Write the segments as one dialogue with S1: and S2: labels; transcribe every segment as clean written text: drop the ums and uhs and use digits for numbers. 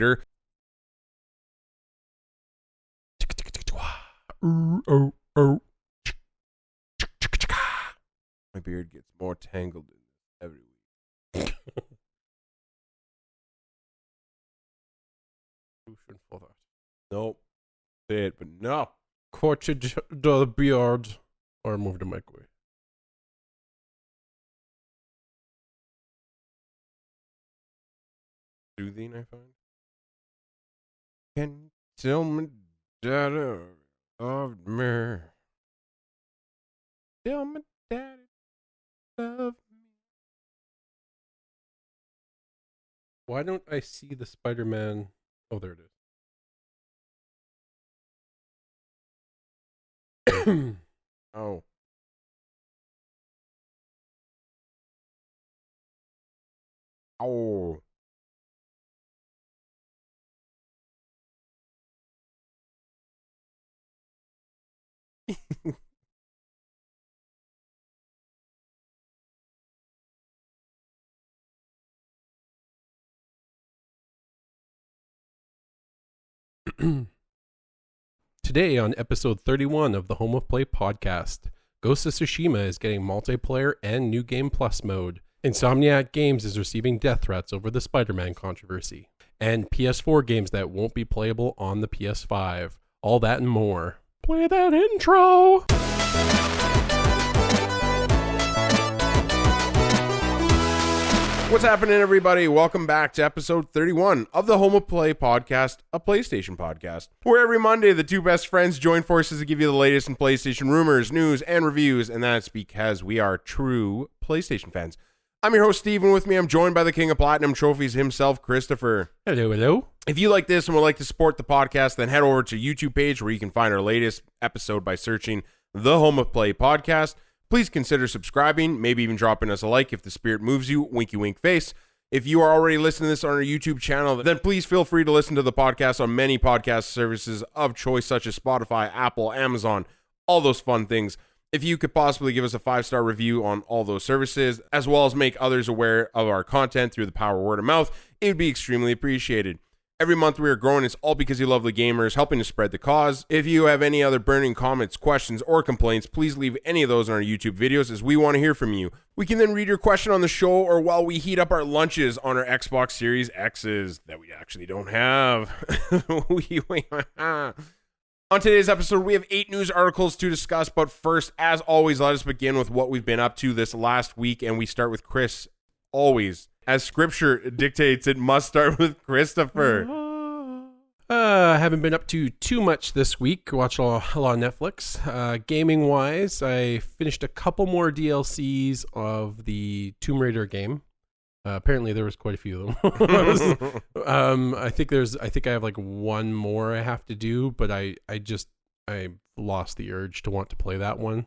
S1: My beard gets more tangled every week. Nope. Say it, but no.
S2: Cottage the beard. Or move the mic away.
S1: Soothing, I find. Can you tell me that you loved me? Tell me that you love me.
S2: Why don't I see the Spider-Man? Oh, there it is.
S1: Oh. Oh.
S2: Today on episode 31 of the Home of Play podcast, Ghost of Tsushima is getting multiplayer and New Game Plus mode. Insomniac Games is receiving death threats over the Spider-Man controversy. And PS4 games that won't be playable on the PS5. All that and more. Play that intro!
S1: What's happening, everybody? Welcome back to episode 31 of the Home of Play podcast, a PlayStation podcast, where every Monday the two best friends join forces to give you the latest in PlayStation rumors, news, and reviews, and that's because we are true PlayStation fans. I'm your host, Steve, and with me I'm joined by the King of Platinum Trophies himself, Christopher.
S2: Hello, hello.
S1: If you like this and would like to support the podcast, then head over to YouTube page where you can find our latest episode by searching the Home of Play podcast. Please consider subscribing, maybe even dropping us a like if the spirit moves you, winky wink face. If you are already listening to this on our YouTube channel, then please feel free to listen to the podcast on many podcast services of choice, such as Spotify, Apple, Amazon, all those fun things. If you could possibly give us a 5-star review on all those services, as well as make others aware of our content through the power of word of mouth, it would be extremely appreciated. Every month we are growing. It's all because you lovely gamers helping to spread the cause. If you have any other burning comments, questions, or complaints, please leave any of those on our YouTube videos as we want to hear from you. We can then read your question on the show or while we heat up our lunches on our Xbox Series X's that we actually don't have. On today's episode, we have 8 news articles to discuss, but first, as always, let us begin with what we've been up to this last week, and we start with Chris, always. As scripture dictates, it must start with Christopher.
S2: I haven't been up to too much this week. Watched a lot of Netflix. Gaming-wise, I finished a couple more DLCs of the Tomb Raider game. Apparently, there was quite a few of them. I think I have like one more I have to do, but I lost the urge to want to play that one.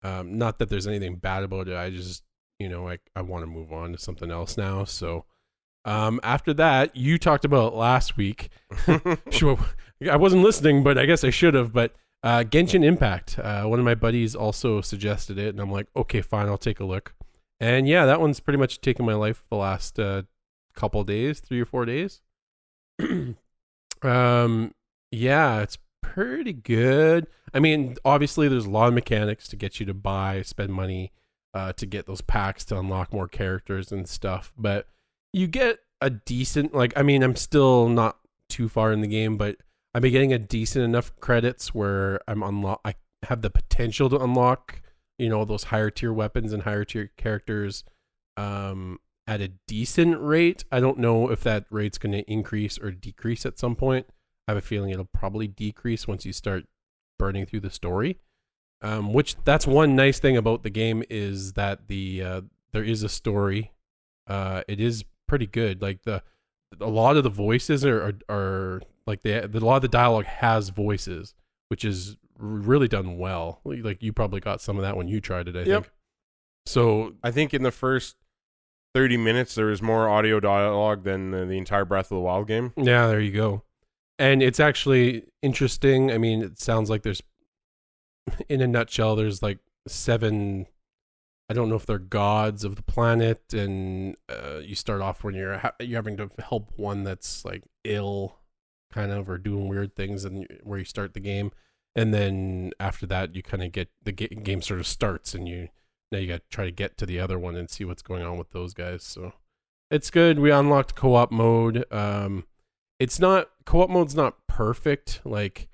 S2: Not that there's anything bad about it. I just I want to move on to something else now. So after that, you talked about last week. Sure, I wasn't listening, but I guess I should have. But Genshin Impact, one of my buddies also suggested it, and I'm like, okay, fine, I'll take a look. And yeah, that one's pretty much taken my life the last couple days, 3 or 4 days. Yeah, it's pretty good. I mean, obviously, there's a lot of mechanics to get you to spend money to get those packs to unlock more characters and stuff. But you get a decent, I'm still not too far in the game, but I've been getting a decent enough credits where I have the potential to unlock those higher tier weapons and higher tier characters at a decent rate. I don't know if that rate's going to increase or decrease at some point. I have a feeling it'll probably decrease once you start burning through the story. Which that's one nice thing about the game is that there is a story. It is pretty good. Like a lot of the voices are like a lot of the dialogue has voices, which is really done well. Like you probably got some of that when you tried it, I think. So
S1: I think in the first 30 minutes there was more audio dialogue than the entire Breath of the Wild game.
S2: Yeah, there you go. And it's actually interesting. I mean, it sounds like there's, in a nutshell, there's like 7 I don't know if they're gods of the planet, and you start off when you're having to help one that's like ill, kind of, or doing weird things, and where you start the game, and then after that you kind of get the game sort of starts, and now you got to try to get to the other one and see what's going on with those guys. So it's good. We unlocked co-op mode. Co-op mode's not perfect. Like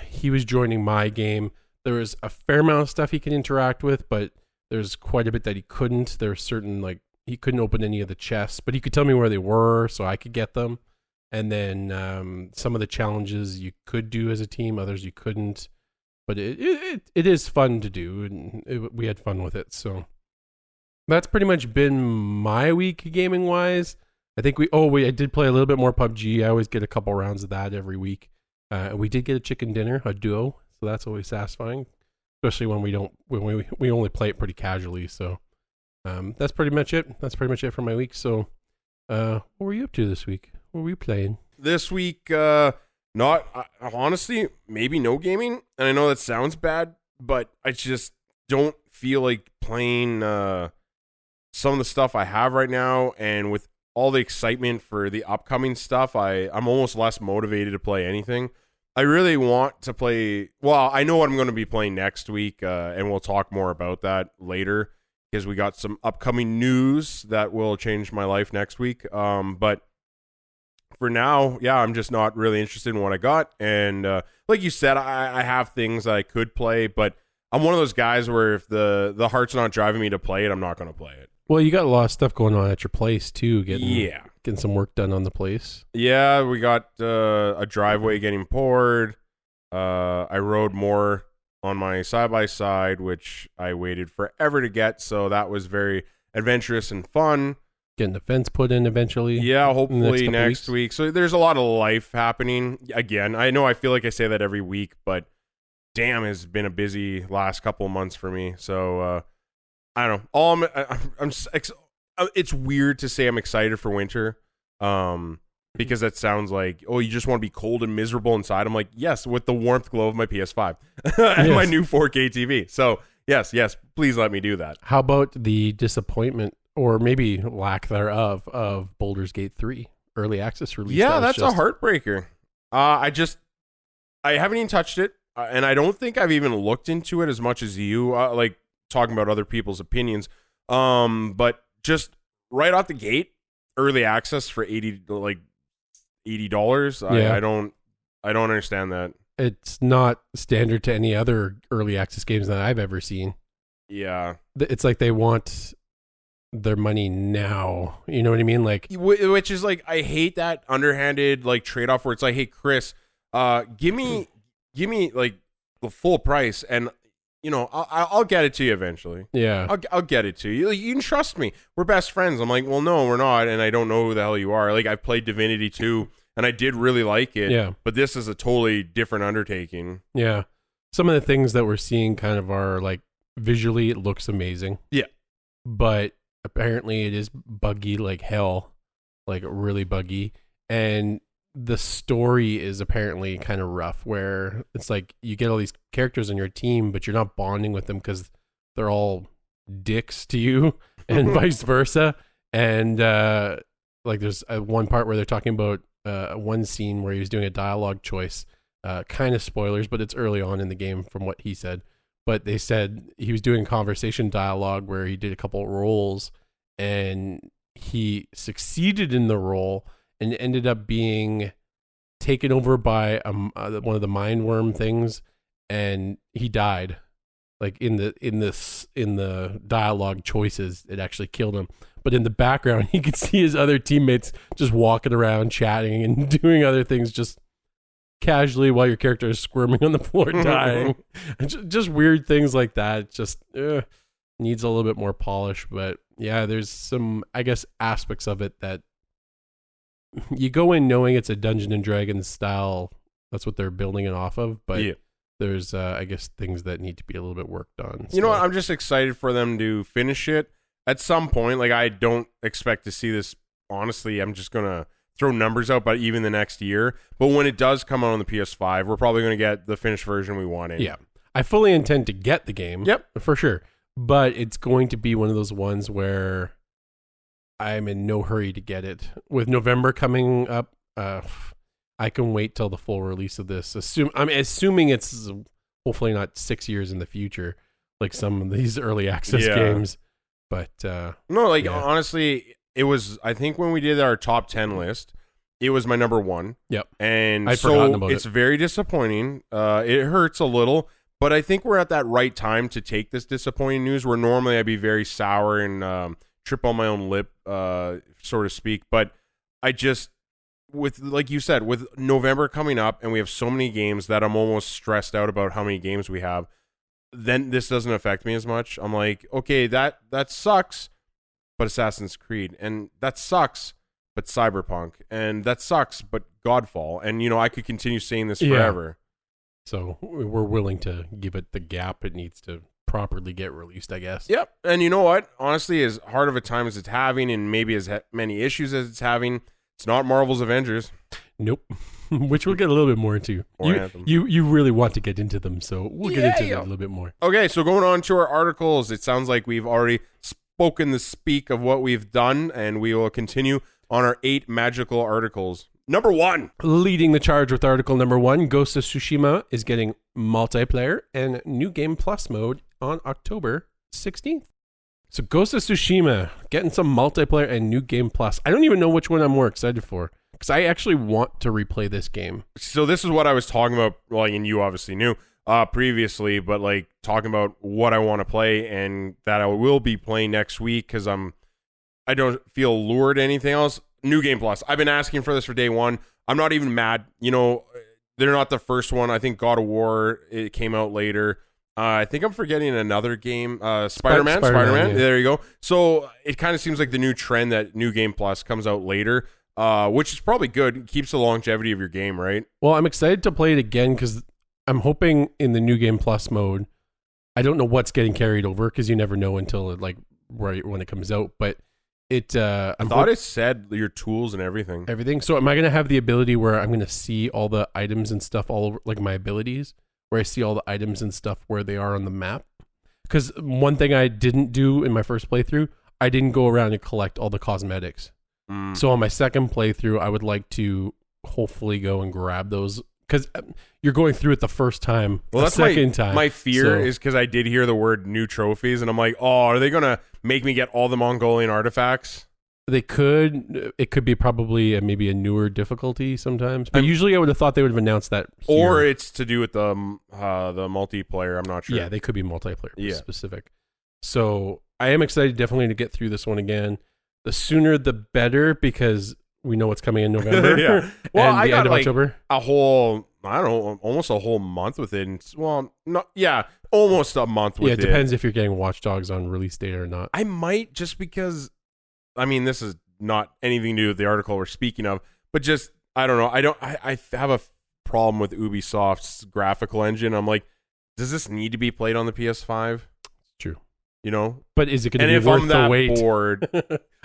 S2: he was joining my game. There was a fair amount of stuff he can interact with, but there's quite a bit that he couldn't. There's certain, like, he couldn't open any of the chests, but he could tell me where they were so I could get them. And then some of the challenges you could do as a team, others you couldn't. But it is fun to do, and we had fun with it. So that's pretty much been my week gaming wise. I think I did play a little bit more PUBG. I always get a couple rounds of that every week. We did get a chicken dinner, a duo, so that's always satisfying, especially when we only play it pretty casually. So that's pretty much it. That's pretty much it for my week. So what were you up to this week? What were you playing
S1: this week? Honestly, maybe no gaming. And I know that sounds bad, but I just don't feel like playing some of the stuff I have right now. And with all the excitement for the upcoming stuff, I'm almost less motivated to play anything. I really want to play. Well, I know what I'm going to be playing next week, and we'll talk more about that later because we got some upcoming news that will change my life next week. But for now, yeah, I'm just not really interested in what I got. And like you said, I have things I could play, but I'm one of those guys where if the heart's not driving me to play it, I'm not going to play it.
S2: Well, you got a lot of stuff going on at your place too, getting some work done on the place.
S1: Yeah, we got a driveway getting poured. I rode more on my side-by-side, which I waited forever to get, so that was very adventurous and fun.
S2: Getting the fence put in eventually.
S1: Yeah, hopefully next week. So there's a lot of life happening. Again, I know I feel like I say that every week, but damn, it's been a busy last couple of months for me. So I don't know. It's weird to say I'm excited for winter, because that sounds like, oh, you just want to be cold and miserable inside. I'm like, yes, with the warmth glow of my PS5 and my new 4K TV. So yes, please let me do that.
S2: How about the disappointment, or maybe lack thereof, of Baldur's Gate 3 early access release?
S1: Yeah, that's a heartbreaker. I haven't even touched it, and I don't think I've even looked into it as much as you, like talking about other people's opinions. But just right off the gate, early access for $80.
S2: Yeah.
S1: I don't understand that.
S2: It's not standard to any other early access games that I've ever seen.
S1: Yeah,
S2: it's like they want their money now. You know what I mean? Like,
S1: which is like, I hate that underhanded like trade-off where it's like, hey Chris, give me like the full price, and you know, I'll get it to you eventually.
S2: Yeah,
S1: I'll get it to you. Like, you can trust me. We're best friends. I'm like, well, no, we're not, and I don't know who the hell you are. Like, I've played Divinity 2, and I did really like it.
S2: Yeah,
S1: but this is a totally different undertaking.
S2: Yeah, some of the things that we're seeing kind of are like, visually it looks amazing.
S1: Yeah,
S2: but apparently it is buggy like hell, like really buggy, and the story is apparently kind of rough, where it's like you get all these characters on your team, but you're not bonding with them because they're all dicks to you, and vice versa. And like there's one part where they're talking about one scene where he was doing a dialogue choice, kind of spoilers, but it's early on in the game from what he said. But they said he was doing conversation dialogue where he did a couple of roles, and he succeeded in the role and ended up being taken over by one of the mind worm things, and he died. Like in the dialogue choices, it actually killed him. But in the background, you could see his other teammates just walking around, chatting, and doing other things just casually while your character is squirming on the floor dying. just weird things like that. It just needs a little bit more polish. But yeah, there's some, I guess, aspects of it that you go in knowing it's a Dungeons and Dragons style. That's what they're building it off of. But there's I guess things that need to be a little bit worked on.
S1: You know what? I'm just excited for them to finish it at some point. Like, I don't expect to see this. Honestly, I'm just gonna throw numbers out, but even the next year. But when it does come out on the PS5, we're probably going to get the finished version we wanted.
S2: Yeah. I fully intend to get the game.
S1: Yep.
S2: For sure. but it's going to be one of those ones where I'm in no hurry to get it. With November coming up, I can wait till the full release of this. I'm assuming it's hopefully not 6 years in the future, like some of these early access games. But
S1: no, like honestly, it was. I think when we did our top 10 list, it was my number one.
S2: Yep,
S1: and
S2: I'd forgotten about
S1: it's
S2: it.
S1: very disappointing. It hurts a little, but I think we're at that right time to take this disappointing news. Where normally I'd be very sour and trip on my own lip, so to speak. But I just, with like you said, with November coming up, and we have so many games that I'm almost stressed out about how many games we have. Then this doesn't affect me as much. I'm like, okay, that sucks, but Assassin's Creed, and that sucks, but Cyberpunk, and that sucks, but Godfall, and I could continue saying this forever.
S2: So we're willing to give it the gap it needs to properly get released, I guess.
S1: Yep, and you know what? Honestly, as hard of a time as it's having, and maybe as many issues as it's having, it's not Marvel's Avengers.
S2: Nope. Which we'll get a little bit more into. You really want to get into them, so we'll get into that a little bit more.
S1: Okay, so going on to our articles, it sounds like we've already spoken the speak of what we've done, and we will continue on our 8 magical articles. Number 1.
S2: Leading the charge with article number 1, Ghost of Tsushima is getting multiplayer and New Game Plus mode on October 16th. So Ghost of Tsushima getting some multiplayer and New Game Plus. I don't even know which one I'm more excited for, because I actually want to replay this game.
S1: So this is what I was talking about, like, and you obviously knew previously, but like talking about what I want to play and that I will be playing next week because I don't feel lured to anything else. New Game Plus. I've been asking for this for day one. I'm not even mad. They're not the first one. I think God of War, it came out later. I think I'm forgetting another game. Spider-Man.
S2: Yeah.
S1: There you go. So it kind of seems like the new trend that New Game Plus comes out later. Which is probably good. It keeps the longevity of your game, right?
S2: Well, I'm excited to play it again because I'm hoping in the New Game Plus mode, I don't know what's getting carried over because you never know until right when it comes out. But it, I
S1: thought it said your tools and everything.
S2: Everything. So am I going to have the ability where I'm going to see all the items and stuff all over, like my abilities, where I see all the items and stuff where they are on the map? Because one thing I didn't do in my first playthrough, I didn't go around and collect all the cosmetics. So on my second playthrough, I would like to hopefully go and grab those because you're going through it the first time.
S1: Well, that's
S2: time.
S1: My fear is because I did hear the word new trophies, and I'm like, oh, are they gonna make me get all the Mongolian artifacts?
S2: They could. It could be probably maybe a newer difficulty sometimes, but usually I would have thought they would have announced that. Here.
S1: Or it's to do with the multiplayer. I'm not sure.
S2: Yeah, they could be multiplayer specific. So I am excited definitely to get through this one again. The sooner the better because we know what's coming in November.
S1: Yeah. Well,
S2: and
S1: I got
S2: end of October.
S1: A whole, I don't know, almost a whole month with it. Well, almost a month with it.
S2: Yeah, it depends if you're getting Watch Dogs on release date or not.
S1: I might just because, this is not anything to do with the article we're speaking of, but just, I don't know. I have a problem with Ubisoft's graphical engine. I'm like, does this need to be played on the PS5?
S2: True.
S1: But
S2: is it going to be worth the wait?
S1: Bored,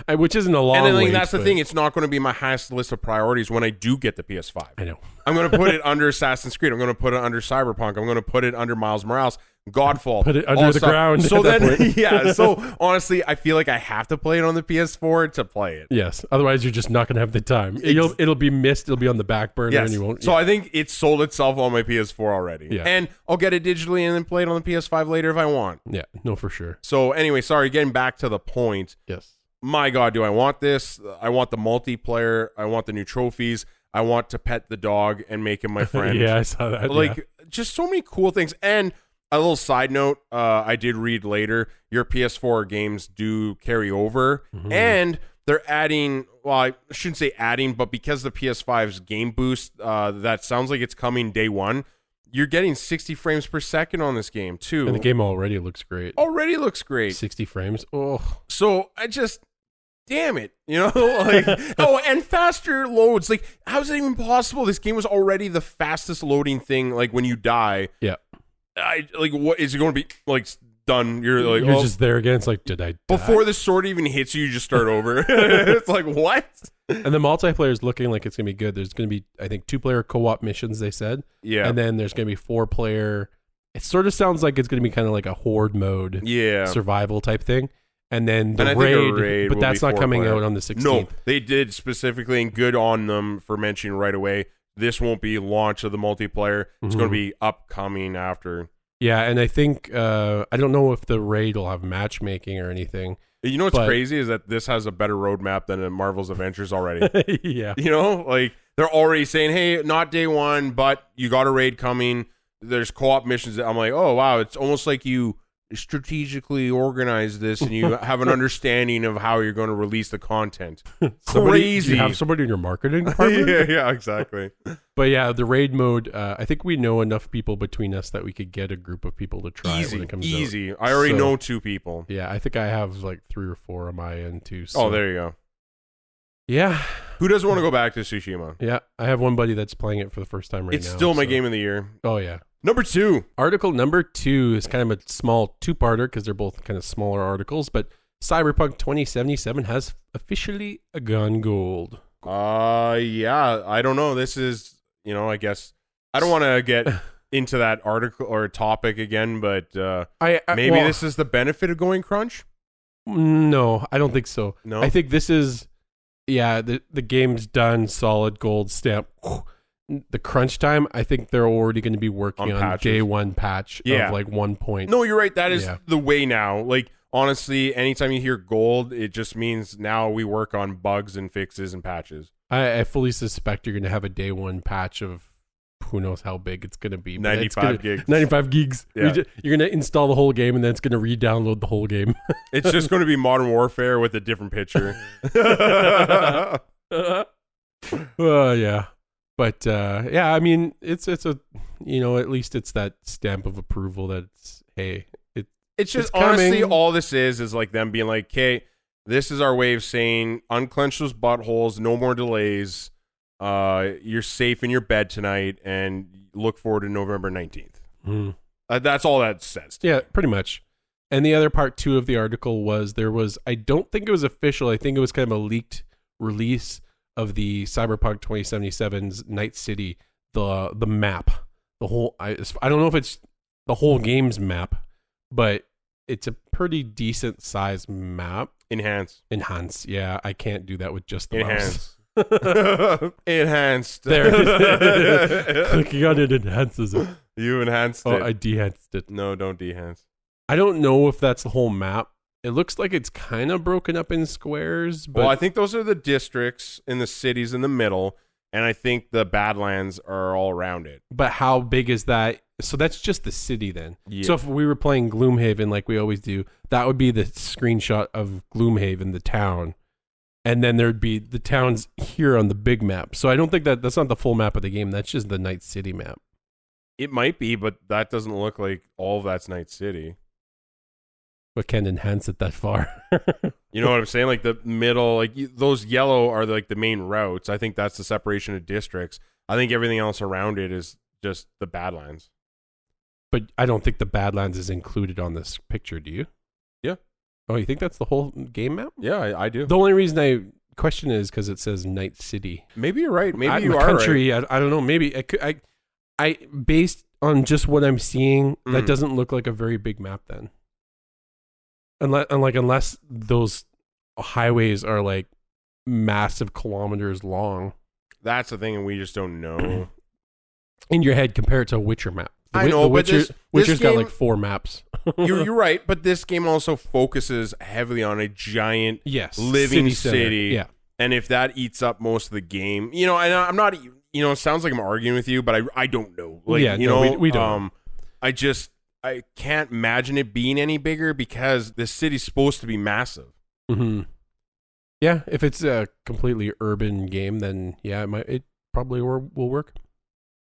S2: which isn't a long wait.
S1: And that's the thing. It's not going to be my highest list of priorities when I do get the PS5.
S2: I know.
S1: I'm going to put it under Assassin's Creed. I'm going to put it under Cyberpunk. I'm going to put it under Miles Morales. Godfall.
S2: Put it under the ground.
S1: So then, so honestly, I feel like I have to play it on the PS4 to play it.
S2: Yes. Otherwise, you're just not going to have the time. It'll be missed. It'll be on the back burner, and you won't.
S1: So I think it sold itself on my PS4 already.
S2: Yeah.
S1: And I'll get it digitally and then play it on the PS5 later if I want.
S2: Yeah. No, for sure.
S1: So anyway, sorry. Getting back to the point.
S2: Yes.
S1: My God, do I want this? I want the multiplayer. I want the new trophies. I want to pet the dog and make him my friend.
S2: Yeah, I saw that.
S1: Just so many cool things. And a little side note, I did read later, your PS4 games do carry over. Mm-hmm. And they're adding, well, I shouldn't say adding, but because the PS5's game boost, that sounds like it's coming day one, you're getting 60 frames per second on this game, too.
S2: And the game already looks great.
S1: 60
S2: frames. Oh.
S1: So I just... Damn it, and faster loads. Like, how is it even possible? This game was already the fastest loading thing. Like when you die, what is it going to be like? Done. You're
S2: just there again. It's like, did I die?
S1: Before the sword even hits you, you just start over. It's like what?
S2: And the multiplayer is looking like it's gonna be good. There's gonna be, I think, 2-player co-op missions. They said, and then there's gonna be 4-player it sort of sounds like it's going to be kind of like a horde mode survival type thing. And then the raid, but that's not coming out on the 16th.
S1: No, they did specifically, and good on them for mentioning right away, this won't be launch of the multiplayer. It's going to be upcoming after.
S2: Yeah, and I think, I don't know if the raid will have matchmaking or anything.
S1: You know what's crazy is that this has a better roadmap than Marvel's Avengers already.
S2: Yeah.
S1: You know, like they're already saying, hey, not day one, but you got a raid coming. There's co-op missions. I'm like, oh, wow, it's almost like you strategically organize this and you have an understanding of how you're going to release the content. Crazy.
S2: You have somebody in your marketing department?
S1: yeah, exactly.
S2: But yeah, the raid mode, I think we know enough people between us that we could get a group of people to try it when it comes out.
S1: Easy. I already know 2 people.
S2: Yeah, I think I have like 3 or 4 on my end too. So.
S1: Oh, there you go.
S2: Yeah.
S1: Who doesn't want to go back to Tsushima?
S2: Yeah, I have one buddy that's playing it for the first time right now.
S1: It's still my game of the year.
S2: Oh, yeah.
S1: Number 2.
S2: Article number 2 is kind of a small 2-parter because they're both kind of smaller articles, but Cyberpunk 2077 has officially gone gold.
S1: Yeah, I don't know. This is, I guess I don't want to get into that article or topic again, but maybe this is the benefit of going crunch.
S2: No, I don't think so.
S1: No,
S2: I think this is, the game's done, solid gold stamp. The crunch time, I think they're already going to be working on day 1 patch of like 1 point.
S1: No, you're right. That is the way now. Like, honestly, anytime you hear gold, it just means now we work on bugs and fixes and patches.
S2: I fully suspect you're going to have a day 1 patch of who knows how big it's going to be.
S1: 95 gigs.
S2: 95 gigs. Yeah. You're going to install the whole game and then it's going to re-download the whole game.
S1: It's just going to be Modern Warfare with a different picture.
S2: Yeah. But I mean, it's a, at least it's that stamp of approval that
S1: it's just honestly all this is like them being like, okay, this is our way of saying unclench those buttholes, no more delays. You're safe in your bed tonight, and look forward to November 19th. That's all that says.
S2: Yeah, pretty much. And the other part 2 of the article was I don't think it was official. I think it was kind of a leaked release of the Cyberpunk 2077's Night City, the map, the whole. I don't know if it's the whole game's map, but it's a pretty decent sized map.
S1: Enhance.
S2: Yeah, I can't do that with just the mouse.
S1: Enhanced.
S2: There. Clicking on it enhances it.
S1: You enhanced it.
S2: Oh, I dehanced it.
S1: No, don't dehance.
S2: I don't know if that's the whole map. It looks like it's kind of broken up in squares. But
S1: I think those are the districts in the cities in the middle, and I think the Badlands are all around it.
S2: But how big is that? So that's just the city then.
S1: Yeah.
S2: So if we were playing Gloomhaven like we always do, that would be the screenshot of Gloomhaven, the town. And then there'd be the towns here on the big map. So I don't think that's not the full map of the game. That's just the Night City map.
S1: It might be, but that doesn't look like all of that's Night City.
S2: But can't enhance it that far.
S1: You know what I'm saying? Like the middle, like those yellow are like the main routes. I think that's the separation of districts. I think everything else around it is just the Badlands.
S2: But I don't think the Badlands is included on this picture, do you?
S1: Yeah.
S2: Oh, you think that's the whole game map?
S1: Yeah, I do.
S2: The only reason I question it is because it says Night City.
S1: Maybe you're right. Maybe you are
S2: country,
S1: right.
S2: I don't know. Maybe I based on just what I'm seeing, that doesn't look like a very big map then. Unless those highways are like massive kilometers long.
S1: That's the thing, and we just don't know.
S2: In your head, compare it to a Witcher map.
S1: I know, but
S2: Witcher's got like 4 maps.
S1: You're right, but this game also focuses heavily on a giant living city.
S2: Yeah.
S1: And if that eats up most of the game, and I'm not, it sounds like I'm arguing with you, but I don't know. Like,
S2: we don't.
S1: I can't imagine it being any bigger because the city's supposed to be massive.
S2: Mm-hmm. Yeah, if it's a completely urban game, then it probably will work.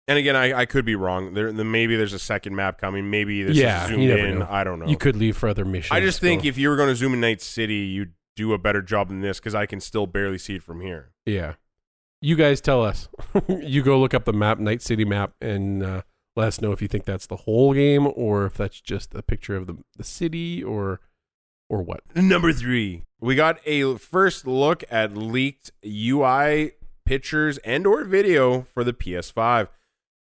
S1: And again, I could be wrong. Maybe there's a second map coming. Maybe this is zoomed in. I don't know.
S2: You could leave for other missions.
S1: I just think if you were going to zoom in Night City, you'd do a better job than this because I can still barely see it from here.
S2: Yeah. You guys tell us. You go look up the map, Night City map, and let us know if you think that's the whole game or if that's just a picture of the city or what.
S1: Number 3. We got a first look at leaked UI pictures and or video for the PS5.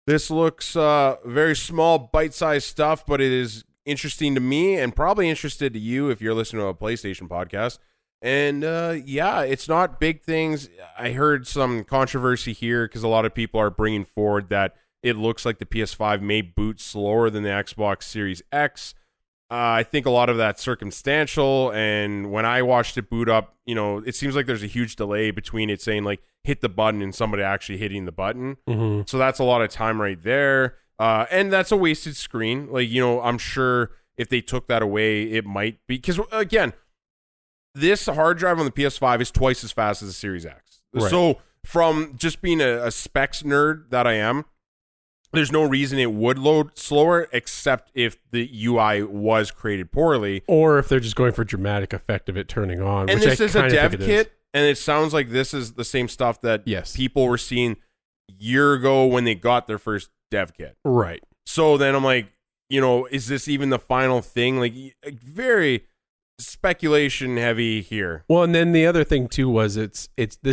S1: This looks very small, bite-sized stuff, but it is interesting to me and probably interested to you if you're listening to a PlayStation podcast. And yeah, it's not big things. I heard some controversy here because a lot of people are bringing forward that it looks like the PS5 may boot slower than the Xbox Series X. I think a lot of that's circumstantial, and when I watched it boot up, it seems like there's a huge delay between it saying like hit the button and somebody actually hitting the button.
S2: Mm-hmm.
S1: So that's a lot of time right there, and that's a wasted screen. Like, I'm sure if they took that away, it might be, because again, this hard drive on the PS5 is twice as fast as the Series X.
S2: Right.
S1: So from just being a specs nerd that I am, there's no reason it would load slower, except if the UI was created poorly.
S2: Or if they're just going for dramatic effect of it turning on.
S1: And
S2: which
S1: this is a dev kit, and it sounds like this is the same stuff that people were seeing a year ago when they got their first dev kit.
S2: Right.
S1: So then I'm like, is this even the final thing? Like, very speculation heavy here.
S2: Well, and then the other thing too was this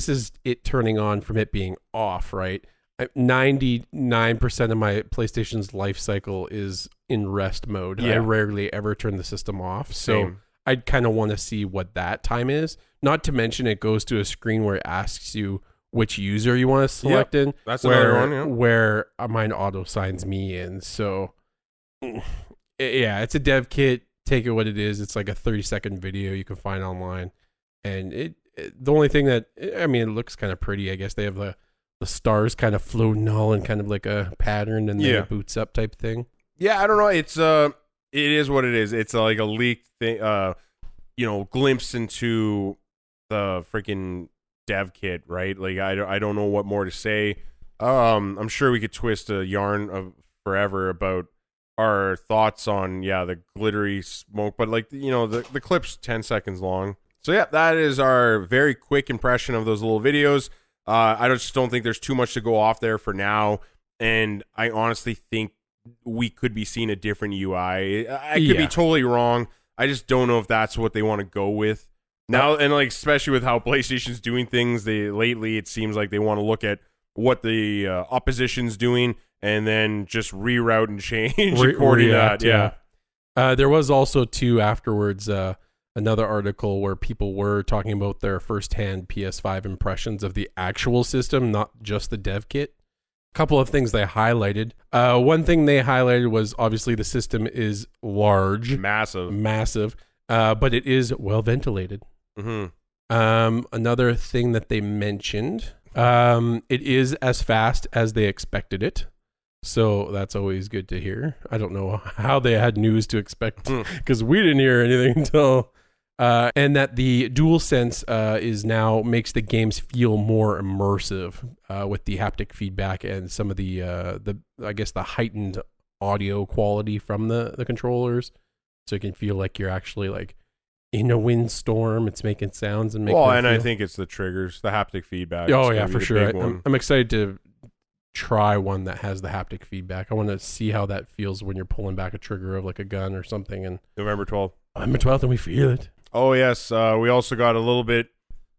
S2: is it turning on from it being off, right? 99% of my PlayStation's life cycle is in rest mode.
S1: Yeah.
S2: I rarely ever turn the system off. So
S1: Same.
S2: I'd kind of want to see what that time is. Not to mention it goes to a screen where it asks you which user you want to select in.
S1: That's another one, yeah.
S2: Where mine auto signs me in. So yeah, it's a dev kit. Take it what it is. It's like a 30-second video you can find online. And the only thing that, it looks kind of pretty. I guess they have the stars kind of floating all in kind of like a pattern, and then it boots up type thing.
S1: Yeah, I don't know. It's it is what it is. It's like a leaked thing, glimpse into the freaking dev kit, right? Like I don't know what more to say. I'm sure we could twist a yarn of forever about our thoughts on the glittery smoke, but like the clip's 10 seconds long. So yeah, that is our very quick impression of those little videos. I just don't think there's too much to go off there for now, and I honestly think we could be seeing a different UI. I could be totally wrong. I just don't know if that's what they want to go with now, and like especially with how PlayStation's doing things, lately it seems like they want to look at what the opposition's doing and then just reroute and change according to that. Yeah.
S2: There was also too afterwards another article where people were talking about their first-hand PS5 impressions of the actual system, not just the dev kit. A couple of things they highlighted. One thing they highlighted was obviously the system is large. Massive. But it is well ventilated.
S1: Mm-hmm.
S2: Another thing that they mentioned, it is as fast as they expected it. So that's always good to hear. I don't know how they had news to expect because we didn't hear anything until... and that the DualSense is now makes the games feel more immersive with the haptic feedback and some of the I guess the heightened audio quality from the controllers, so it can feel like you're actually like in a windstorm. It's making sounds and making.
S1: Well, and I think it's the triggers, the haptic feedback.
S2: Oh yeah, for sure. I'm excited to try one that has the haptic feedback. I want to see how that feels when you're pulling back a trigger of like a gun or something. And
S1: November 12th.
S2: November 12th, and we feel it.
S1: Oh, yes. We also got a little bit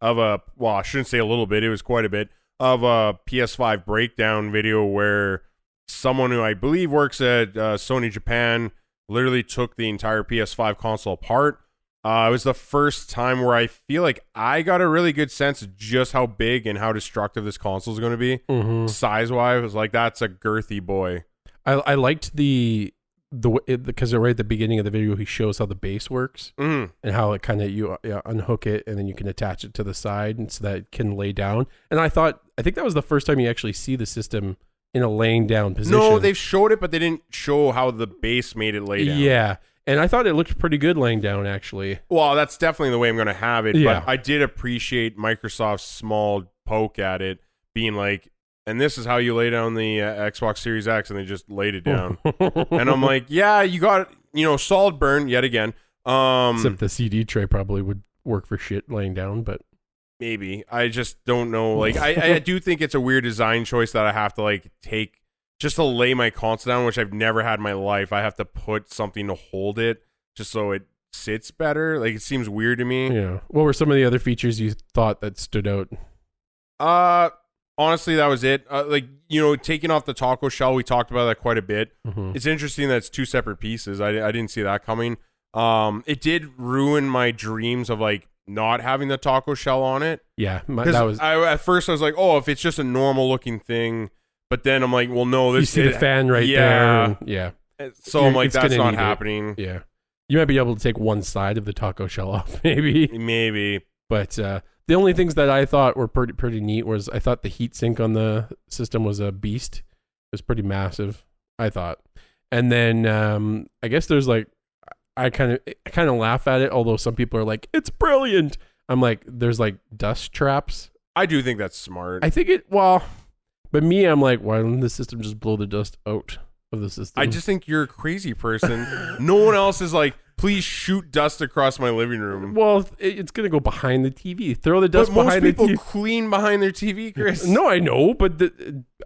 S1: of I shouldn't say a little bit, it was quite a bit, of a PS5 breakdown video where someone who I believe works at Sony Japan literally took the entire PS5 console apart. It was the first time where I feel like I got a really good sense of just how big and how destructive this console is going to be.
S2: Mm-hmm.
S1: Size-wise, I was like, that's a girthy boy.
S2: I liked because right at the beginning of the video he shows how the base works and how it kind of you unhook it and then you can attach it to the side and so that it can lay down. And I think that was the first time you actually see the system in a laying down position.
S1: No, they've showed it, but they didn't show how the base made it lay down.
S2: Yeah, and I thought it looked pretty good laying down actually.
S1: Well, that's definitely the way I'm going to have it.
S2: Yeah.
S1: But I did appreciate Microsoft's small poke at it, being like, and this is how you lay down the Xbox Series X, and they just laid it down. And I'm like, yeah, you got, solid burn yet again.
S2: Except the CD tray probably would work for shit laying down, but
S1: maybe. I just don't know. Like, I do think it's a weird design choice that I have to like take just to lay my console down, which I've never had in my life. I have to put something to hold it just so it sits better. Like, it seems weird to me.
S2: Yeah. What were some of the other features you thought that stood out?
S1: honestly, that was it. Like, you know, taking off the taco shell, we talked about that quite a bit.
S2: Mhm.
S1: It's interesting that it's two separate pieces. I didn't see that coming. It did ruin my dreams of like not having the taco shell on it.
S2: Yeah, that was.
S1: At first I was like, oh, if it's just a normal looking thing, but then I'm like, well, no, this
S2: You see the fan right there. Yeah.
S1: So I'm like, that's not happening.
S2: Yeah. You might be able to take one side of the taco shell off, maybe.
S1: Maybe.
S2: But the only things that I thought were pretty neat was I thought the heat sink on the system was a beast. It was pretty massive, I thought. And then I guess there's like, I kind of laugh at it, although some people are like, it's brilliant. I'm like, there's like dust traps.
S1: I do think that's smart.
S2: I think but me, I'm like, why doesn't the system just blow the dust out of the system?
S1: I just think you're a crazy person. No one else is like, please shoot dust across my living room.
S2: Well, it's going to go behind the TV. Throw the dust
S1: but
S2: behind the TV.
S1: most people clean behind their TV, Chris.
S2: No, I know, but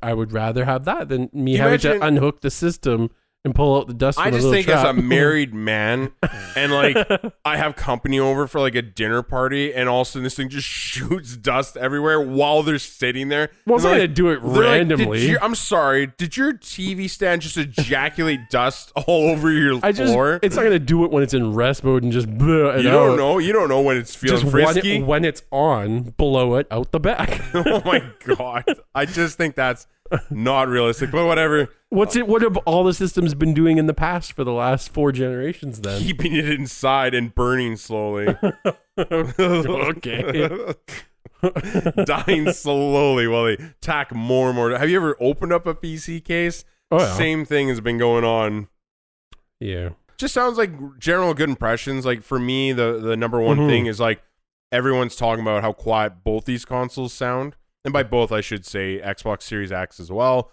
S2: I would rather have that than me having to unhook the system and pull out the dust from
S1: I
S2: the
S1: just
S2: little
S1: think
S2: trap.
S1: as a married man, and like I have company over for like a dinner party, and all of a sudden this thing just shoots dust everywhere while they're sitting there.
S2: Well, it's not going to do it randomly.
S1: Like, I'm sorry, did your TV stand just ejaculate dust all over your floor?
S2: It's not going to do it when it's in rest mode and just blow it
S1: You
S2: out.
S1: don't know. You don't know when it's feeling
S2: Just
S1: frisky.
S2: when it's on, blow it out the back.
S1: Oh my God. I just think that's not realistic, but whatever.
S2: What have all the systems been doing in the past for the last 4 generations then?
S1: Keeping it inside and burning slowly.
S2: Okay.
S1: Dying slowly while they tack more and more. Have you ever opened up a PC case?
S2: Oh, yeah.
S1: Same thing has been going on.
S2: Yeah.
S1: Just sounds like general good impressions. Like for me, the number one thing is like everyone's talking about how quiet both these consoles sound. And by both, I should say Xbox Series X as well.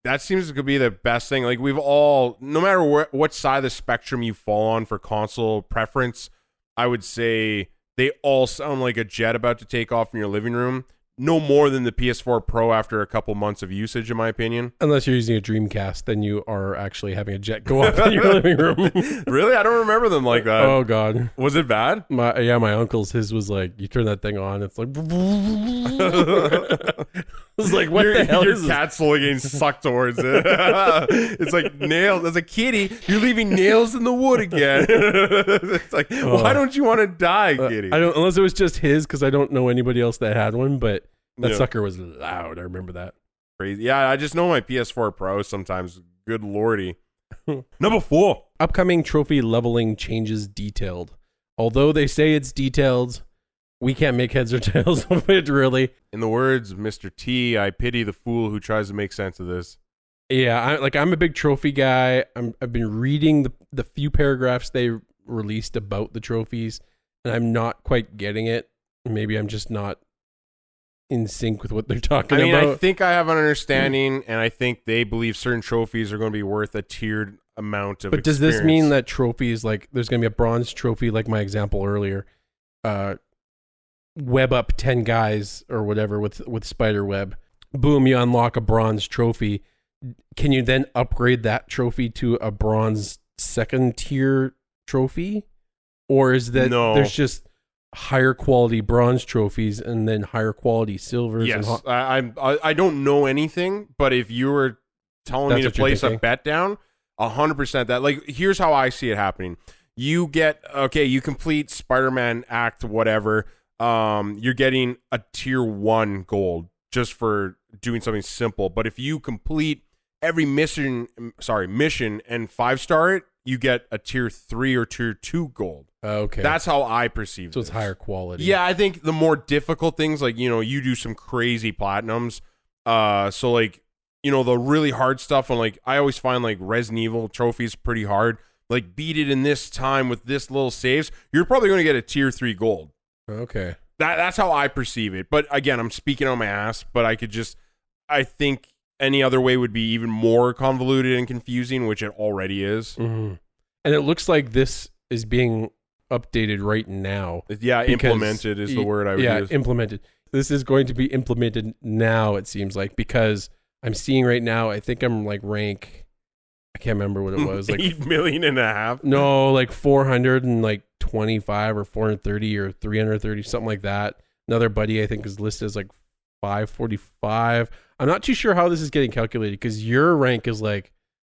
S1: That seems to be the best thing. Like we've all, no matter what side of the spectrum you fall on for console preference, I would say they all sound like a jet about to take off in your living room. No more than the PS4 Pro after a couple months of usage, in my opinion.
S2: Unless you're using a Dreamcast, then you are actually having a jet go off in your living room.
S1: Really? I don't remember them like that.
S2: Oh, God.
S1: Was it bad?
S2: My uncle's, his was like, you turn that thing on, it's like... It's like, what the hell is
S1: your cat's slowly getting sucked towards it. It's like nails. As a kitty, you're leaving nails in the wood again. It's like, why don't you want to die, kitty?
S2: I don't, unless it was just his, because I don't know anybody else that had one, but that sucker was loud. I remember that.
S1: Crazy. Yeah, I just know my PS4 Pro sometimes. Good lordy. Number 4.
S2: Upcoming trophy leveling changes detailed. Although they say it's detailed, we can't make heads or tails of it, really.
S1: In the words of Mr. T, I pity the fool who tries to make sense of this.
S2: Yeah, I'm a big trophy guy. I've been reading the few paragraphs they released about the trophies, and I'm not quite getting it. Maybe I'm just not in sync with what they're talking about.
S1: I think I have an understanding, and I think they believe certain trophies are going to be worth a tiered amount of
S2: But does this mean that trophies, like there's going to be a bronze trophy, like my example earlier, web up 10 guys or whatever with spider web, boom, you unlock a bronze trophy. Can you then upgrade that trophy to a bronze second tier trophy? Or is that there's just higher quality bronze trophies and then higher quality silvers?
S1: Yes, I don't know anything, but if you were telling me to place a bet down, 100% that. Like, here's how I see it happening. You complete Spider-Man Act whatever. You're getting a tier 1 gold just for doing something simple. But if you complete every mission and 5-star it, you get a tier 3 or tier 2 gold.
S2: Okay.
S1: That's how I perceive it.
S2: So it's higher quality.
S1: Yeah, I think the more difficult things, like, you do some crazy platinums. So like, the really hard stuff, and like, I always find like Resident Evil trophies pretty hard. Like, beat it in this time with this little saves, you're probably going to get a tier 3 gold.
S2: Okay.
S1: That's how I perceive it. But again, I'm speaking on my ass, but I think any other way would be even more convoluted and confusing, which it already is.
S2: Mm-hmm. And it looks like this is being updated right now.
S1: Yeah, implemented is the word I would use. Yeah,
S2: implemented. This is going to be implemented now, it seems like, because I'm seeing right now, I think I'm like rank, I can't remember what it was. Like
S1: 8.5 million?
S2: No, like 425 or 430 or 330, something like that. Another buddy I think is listed as like 545. I'm not too sure how this is getting calculated because your rank is like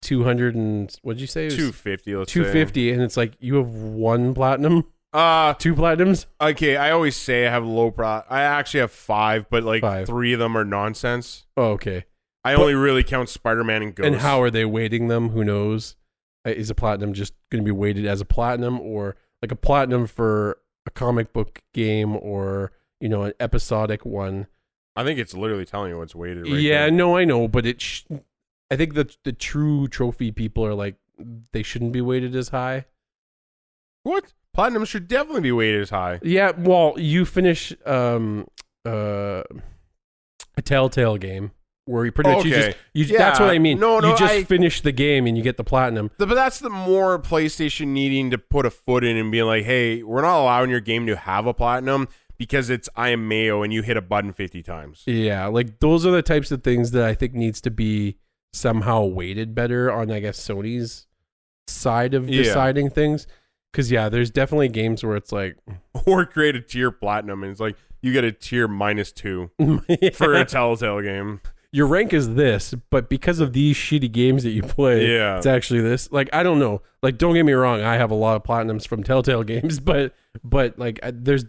S2: 200 and what did you say?
S1: 250, let's
S2: 250, and it's like you have 1 platinum? 2 platinums?
S1: Okay, I always say I have I actually have 5, but like
S2: 5.
S1: 3 of them are nonsense.
S2: Oh, okay.
S1: I only really count Spider-Man and Ghost.
S2: And how are they weighting them? Who knows? Is a platinum just going to be weighted as a platinum, or like a platinum for a comic book game, or an episodic one?
S1: I think it's literally telling you what's weighted. Right
S2: there. No, I know, but I think that the true trophy people are like they shouldn't be weighted as high.
S1: What? Platinum should definitely be weighted as high.
S2: Yeah, well, you finish a Telltale game. Where you pretty much that's what I mean. No, you just finish the game and you get the platinum.
S1: But that's the more PlayStation needing to put a foot in and being like, hey, we're not allowing your game to have a platinum because it's I am Mayo and you hit a button 50 times.
S2: Yeah, like those are the types of things that I think needs to be somehow weighted better on, I guess, Sony's side of deciding things. Because there's definitely games where it's like,
S1: or create a tier platinum and it's like you get a tier -2 for a Telltale game.
S2: Your rank is this, but because of these shitty games that you play, it's actually this. Like, I don't know. Like, don't get me wrong. I have a lot of platinums from Telltale games, but like, there's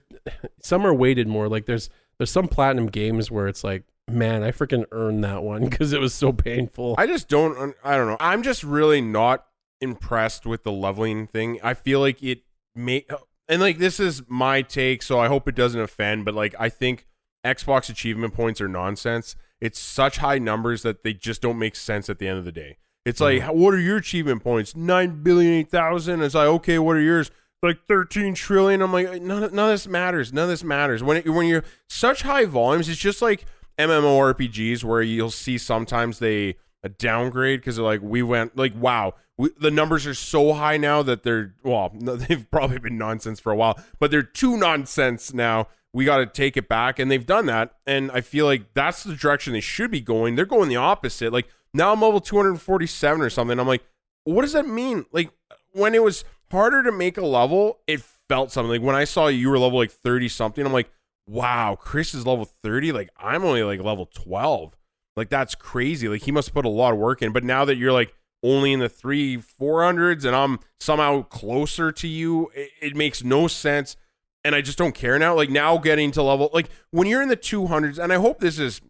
S2: some are weighted more. Like, there's some platinum games where it's like, man, I freaking earned that one because it was so painful.
S1: I don't know. I'm just really not impressed with the leveling thing. I feel like it and like, this is my take, so I hope it doesn't offend, but like, I think Xbox achievement points are nonsense. It's such high numbers that they just don't make sense at the end of the day. It's like, what are your achievement points? 9,008,000. It's like, okay, what are yours? Like 13 trillion. I'm like, none of this matters. None of this matters. When you're such high volumes, it's just like MMORPGs where you'll see sometimes they downgrade because they're like, we went like, wow, the numbers are so high now that they've probably been nonsense for a while, but they're too nonsense now. We got to take it back, and they've done that, and I feel like that's the direction they should be going. They're going the opposite. Like, now I'm level 247 or something. I'm like, what does that mean? Like, when it was harder to make a level, it felt something. Like, when I saw you were level, like, 30-something, I'm like, wow, Chris is level 30? Like, I'm only, like, level 12. Like, that's crazy. Like, he must have put a lot of work in, but now that you're, like, only in the 300-400s, and I'm somehow closer to you, it makes no sense. And I just don't care now. Like, now getting to level, like, when you're in the 200s, and I hope this is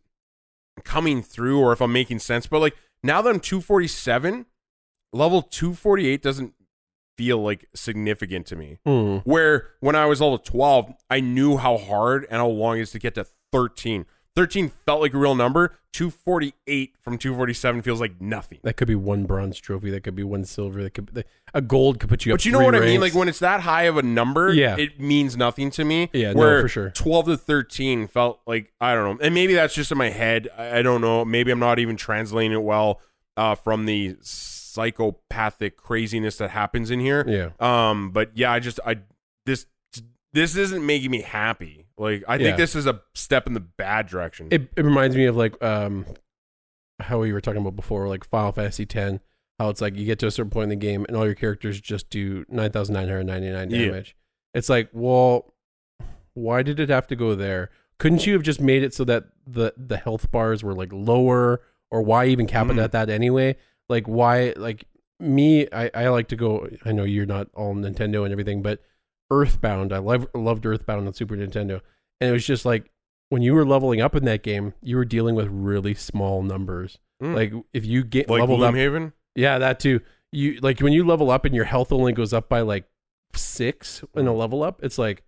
S1: coming through or if I'm making sense, but like, now that I'm 247, level 248 doesn't feel like significant to me. Where when I was level 12, I knew how hard and how long it is to get to 13. 13 felt like a real number. 248 from 247 feels like nothing.
S2: That could be 1 bronze trophy. That could be 1 silver. That could be, a gold could put you up.
S1: But you know what ranks. I mean? Like, when it's that high of a number, it means nothing to me.
S2: Yeah,
S1: where
S2: no, for sure.
S1: 12 to 13 felt like, I don't know. And maybe that's just in my head. I don't know. Maybe I'm not even translating it well from the psychopathic craziness that happens in here.
S2: Yeah.
S1: But yeah, this isn't making me happy. Like, I think this is a step in the bad direction.
S2: It reminds me of like how we were talking about before, like Final Fantasy X, how it's like you get to a certain point in the game and all your characters just do 9,999 damage. It's like, well, why did it have to go there? Couldn't you have just made it so that the health bars were like lower, or why even cap it at that anyway? Like, why? Like, me, I like to go, I know you're not all Nintendo and everything, but Earthbound, I loved Earthbound on Super Nintendo, and it was just like, when you were leveling up in that game, you were dealing with really small numbers. Like, if you get
S1: like
S2: leveled
S1: Gloomhaven?
S2: up, yeah, that too. You like, when you level up and your health only goes up by like 6 in a level up, it's like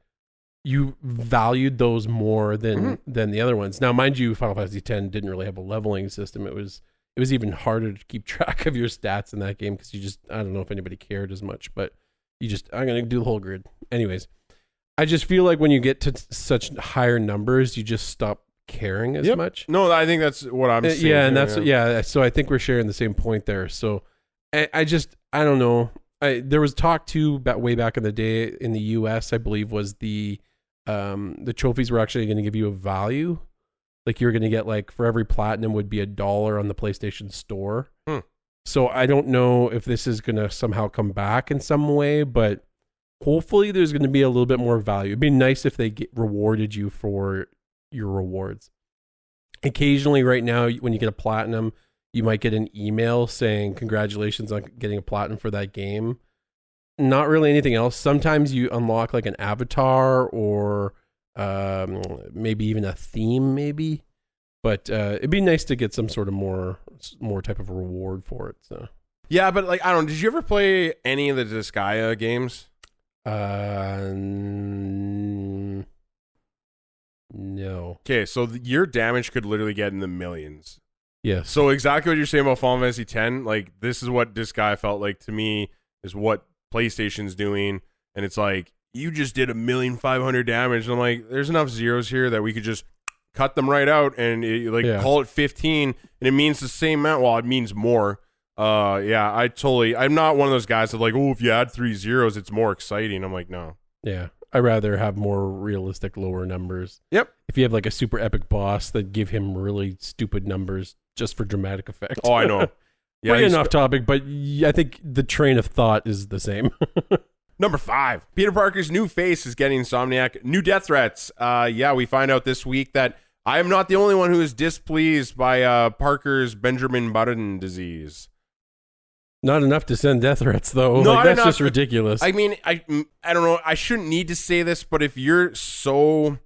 S2: you valued those more than the other ones. Now, mind you, Final Fantasy X didn't really have a leveling system. It was even harder to keep track of your stats in that game because I don't know if anybody cared as much, but I'm going to do the whole grid. Anyways, I just feel like when you get to such higher numbers, you just stop caring as much.
S1: No, I think that's what I'm saying.
S2: Yeah, and that's so I think we're sharing the same point there. So I don't know. There was talk too way back in the day in the US, I believe, was the trophies were actually going to give you a value. Like, you were going to get, like, for every platinum would be $1 on the PlayStation Store. So I don't know if this is going to somehow come back in some way, but hopefully there's going to be a little bit more value. It'd be nice if they rewarded you for your rewards. occasionally right now when you get a platinum, you might get an email saying congratulations on getting a platinum for that game. Not really anything else. Sometimes you unlock like an avatar or maybe even a theme maybe. But it'd be nice to get some sort of more type of reward for it. So
S1: yeah, but like I don't know, did you ever play any of the Disgaea games?
S2: No.
S1: Okay, so your damage could literally get in the millions.
S2: Yes.
S1: So exactly what you're saying about Final Fantasy X, like this is what Disgaea felt like to me, is what PlayStation's doing, and it's like you just did 1,500,000 damage. And I'm like, there's enough zeros here that we could just cut them right out and call it 15, and it means the same amount. Well, it means more. I'm not one of those guys that like, oh, if you add 3 zeros, it's more exciting. I'm like, no.
S2: Yeah. I'd rather have more realistic lower numbers.
S1: Yep.
S2: If you have like a super epic boss, that give him really stupid numbers just for dramatic effect.
S1: Oh, I know. Yeah,
S2: Way off topic, but I think the train of thought is the same.
S1: Number 5, Peter Parker's new face is getting Insomniac new death threats. We find out this week that I am not the only one who is displeased by Parker's Benjamin Button disease.
S2: Not enough to send death threats, though.
S1: Not
S2: that's
S1: enough.
S2: just ridiculous.
S1: I mean, I don't know. I shouldn't need to say this, but if you're so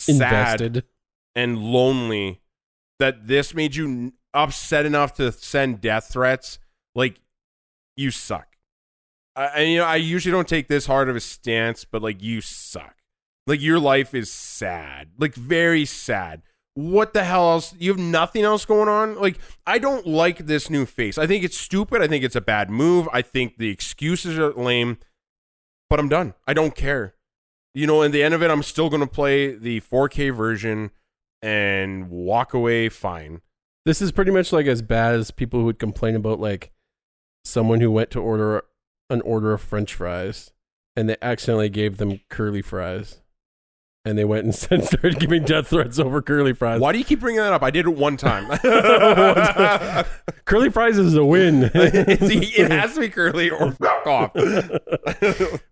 S2: invested
S1: sad and lonely that this made you upset enough to send death threats, like, you suck. I usually don't take this hard of a stance, but like, you suck. Like, your life is sad, like very sad. What the hell else? You have nothing else going on? Like, I don't like this new face. I think it's stupid. I think it's a bad move. I think the excuses are lame, but I'm done. I don't care. You know, in the end of it, I'm still going to play the 4K version and walk away fine.
S2: This is pretty much like as bad as people who would complain about like someone who went to order an order of French fries and they accidentally gave them curly fries. And they went and started giving death threats over curly fries.
S1: Why do you keep bringing that up? I did it one time.
S2: Curly fries is a win.
S1: It has to be curly or fuck off.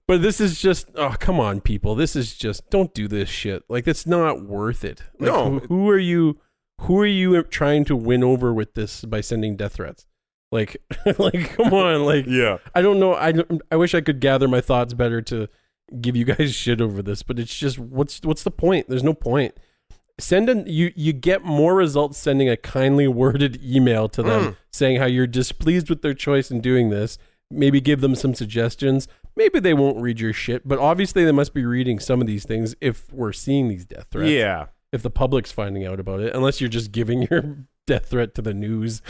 S2: But this is just, oh, come on, people. This is just, don't do this shit. Like, it's not worth it. Like,
S1: no.
S2: Who are you trying to win over with this by sending death threats? Like, come on. Like,
S1: yeah.
S2: I don't know. I wish I could gather my thoughts better to give you guys shit over this, but it's just what's the point? There's no point. You get more results sending a kindly worded email to them saying how you're displeased with their choice in doing this. Maybe give them some suggestions. Maybe they won't read your shit, but obviously they must be reading some of these things if we're seeing these death threats.
S1: Yeah.
S2: If the public's finding out about it, unless you're just giving your death threat to the news.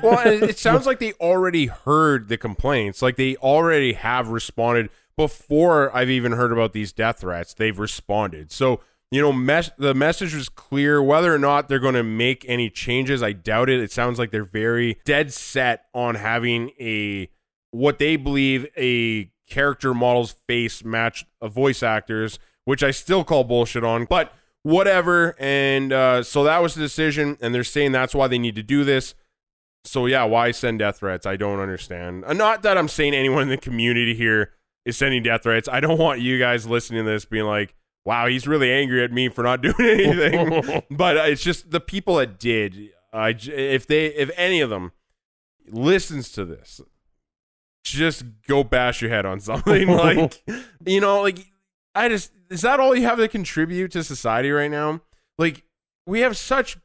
S1: Well, it sounds like they already heard the complaints. Like they already have responded. Before I've even heard about these death threats, they've responded. So, you know, the message was clear. Whether or not they're going to make any changes, I doubt it. It sounds like they're very dead set on having what they believe a character model's face match of voice actors, which I still call bullshit on, but whatever. And so that was the decision, and they're saying that's why they need to do this. So yeah, why send death threats? I don't understand. Not that I'm saying anyone in the community here is sending death threats. I don't want you guys listening to this being like, wow, he's really angry at me for not doing anything. But it's just the people that did. If any of them listens to this, just go bash your head on something. Like, you know, like, is that all you have to contribute to society right now? Like, we're in such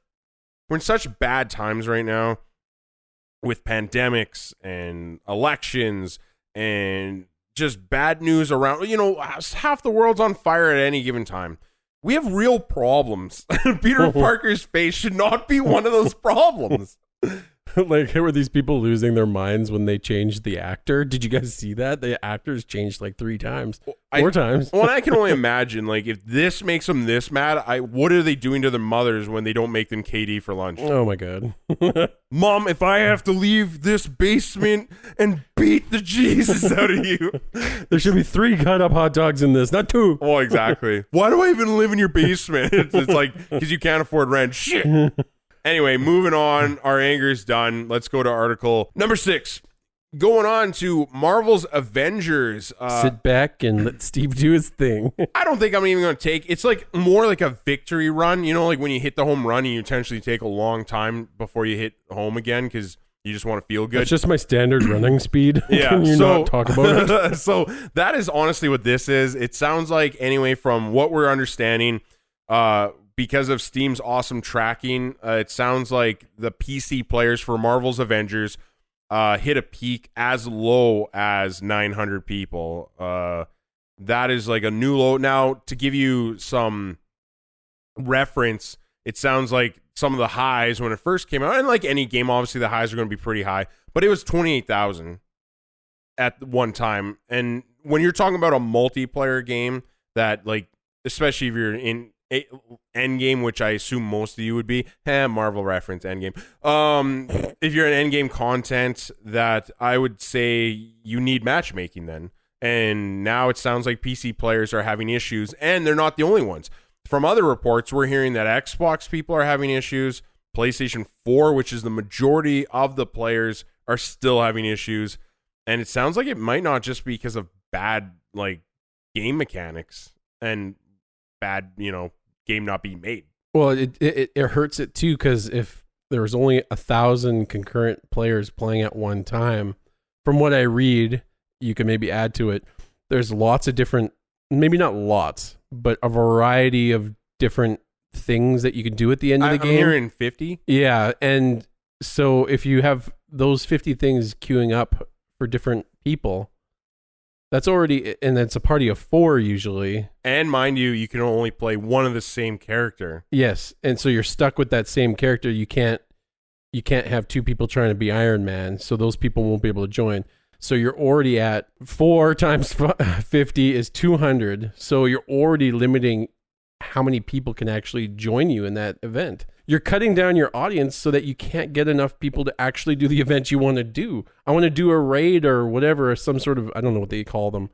S1: bad times right now with pandemics and elections and just bad news around, you know, half the world's on fire at any given time. We have real problems. Peter Parker's face should not be one of those problems.
S2: Like, were these people losing their minds when they changed the actor? Did you guys see that? The actors changed like 4 times.
S1: Well, I can only imagine, like, if this makes them this mad, what are they doing to their mothers when they don't make them KD for lunch?
S2: Oh, my God.
S1: Mom, if I have to leave this basement and beat the Jesus out of you.
S2: There should be 3 cut-up hot dogs in this, not 2.
S1: Oh, exactly. Why do I even live in your basement? It's like, because you can't afford rent. Shit. Anyway, moving on. Our anger is done. Let's go to article number 6. Going on to Marvel's Avengers.
S2: Sit back and let Steve do his thing.
S1: I don't think I'm even going to take. It's like more like a victory run. You know, like when you hit the home run and you potentially take a long time before you hit home again because you just want to feel good.
S2: It's just my standard running speed.
S1: Yeah.
S2: Can you not talk about it?
S1: So that is honestly what this is. It sounds like, anyway, from what we're understanding, because of Steam's awesome tracking, it sounds like the PC players for Marvel's Avengers hit a peak as low as 900 people. That is like a new low. Now, to give you some reference, it sounds like some of the highs when it first came out, and like any game, obviously the highs are going to be pretty high, but it was 28,000 at one time. And when you're talking about a multiplayer game that, like, especially if you're in Endgame, which I assume most of you would be, Marvel reference, Endgame. If you're in Endgame content, that I would say you need matchmaking then. And now it sounds like PC players are having issues, and they're not the only ones. From other reports, we're hearing that Xbox people are having issues. PlayStation 4, which is the majority of the players, are still having issues. And it sounds like it might not just be because of bad, like, game mechanics and bad, game not being made.
S2: Well, it hurts it too, because if there was only 1,000 concurrent players playing at one time, from what I read, you can maybe add to it, there's lots of different, maybe not lots, but a variety of different things that you can do at the end of the game.
S1: I'm hearing 50.
S2: Yeah, and so if you have those 50 things queuing up for different people, that's already, and it's a party of 4 usually.
S1: And mind you, you can only play one of the same character.
S2: Yes, and so you're stuck with that same character. You can't have 2 people trying to be Iron Man, so those people won't be able to join. So you're already at 4 times 50 is 200. So you're already limiting how many people can actually join you in that event. You're cutting down your audience so that you can't get enough people to actually do the event you want to do. I want to do a raid or whatever, or some sort of, I don't know what they call them,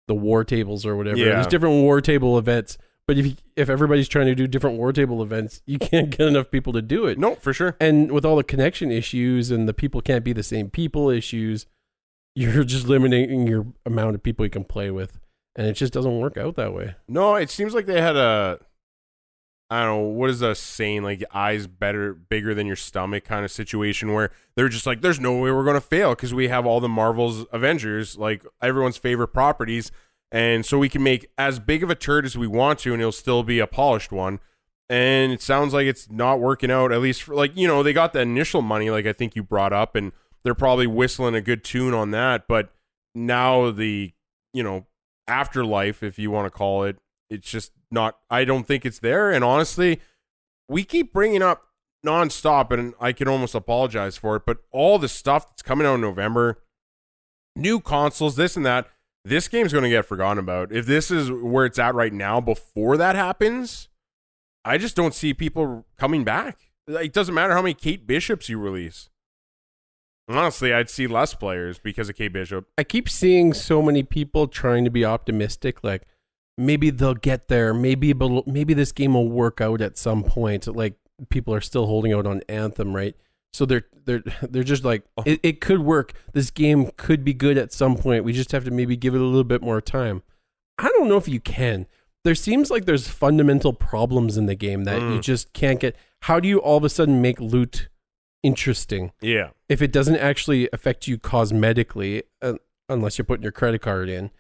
S2: the war tables or whatever.
S1: Yeah.
S2: There's different war table events. But if everybody's trying to do different war table events, you can't get enough people to do it.
S1: No, for sure.
S2: And with all the connection issues and the people can't be the same people issues, you're just limiting your amount of people you can play with. And it just doesn't work out that way.
S1: No, it seems like they had I don't know, what is a saying, like eyes bigger than your stomach kind of situation, where they're just like, there's no way we're going to fail because we have all the Marvel's Avengers, like everyone's favorite properties. And so we can make as big of a turd as we want to, and it'll still be a polished one. And it sounds like it's not working out, at least for, like, they got the initial money, like I think you brought up, and they're probably whistling a good tune on that. But now the, afterlife, if you want to call it, it's just not, I don't think it's there. And honestly, we keep bringing up nonstop, and I can almost apologize for it, but all the stuff that's coming out in November, new consoles, this and that, this game's going to get forgotten about. If this is where it's at right now, before that happens, I just don't see people coming back. It doesn't matter how many Kate Bishops you release. Honestly, I'd see less players because of Kate Bishop.
S2: I keep seeing so many people trying to be optimistic, like maybe they'll get there, maybe this game will work out at some point. Like people are still holding out on Anthem, right? So they're just like, it could work. This game could be good at some point. We just have to maybe give it a little bit more time. I don't know if you can. There seems like there's fundamental problems in the game that you just can't get. How do you all of a sudden make loot interesting?
S1: Yeah.
S2: If it doesn't actually affect you cosmetically, unless you're putting your credit card in,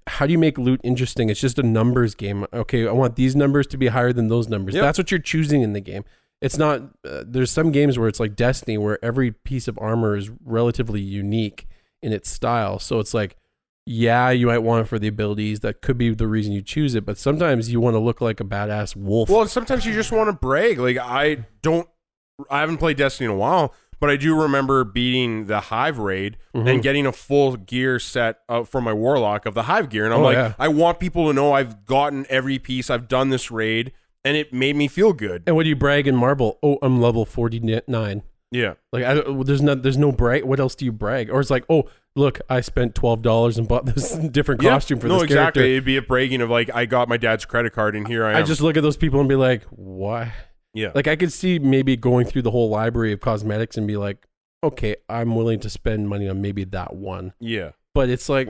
S2: how do you make loot interesting? It's just a numbers game. Okay, I want these numbers to be higher than those numbers. Yep. That's what you're choosing in the game. It's not, there's some games where it's like Destiny, where every piece of armor is relatively unique in its style. So it's like, yeah, you might want it for the abilities. That could be the reason you choose it. But sometimes you want to look like a badass wolf.
S1: Well, and sometimes you just want to brag. Like, I haven't played Destiny in a while, but I do remember beating the Hive raid and getting a full gear set for my Warlock of the Hive gear. And I'm I want people to know I've gotten every piece. I've done this raid. And it made me feel good.
S2: And what do you brag in Marvel? Oh, I'm level 49.
S1: Yeah.
S2: Like, there's no brag. What else do you brag? Or it's like, oh, look, I spent $12 and bought this different costume for this character. No, exactly.
S1: It'd be a bragging of like, I got my dad's credit card and here I am.
S2: I just look at those people and be like, why?
S1: Yeah.
S2: Like, I could see maybe going through the whole library of cosmetics and be like, okay, I'm willing to spend money on maybe that one.
S1: Yeah.
S2: But it's like,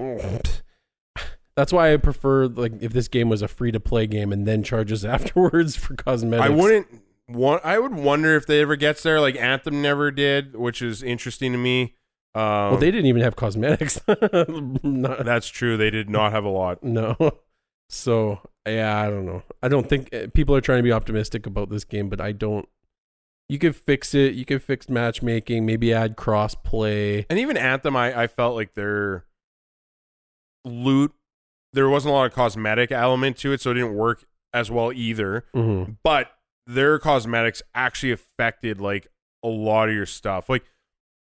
S2: that's why I prefer, like, if this game was a free-to-play game and then charges afterwards for cosmetics.
S1: I would wonder if they ever gets there. Like, Anthem never did, which is interesting to me.
S2: Well, they didn't even have cosmetics.
S1: That's true. They did not have a lot.
S2: No. So, yeah, I don't know. I don't think people are trying to be optimistic about this game, but I don't. You could fix it. You could fix matchmaking, maybe add cross-play.
S1: And even Anthem, I felt like their loot, there wasn't a lot of cosmetic element to it, so it didn't work as well either.
S2: Mm-hmm.
S1: But their cosmetics actually affected, like, a lot of your stuff. Like,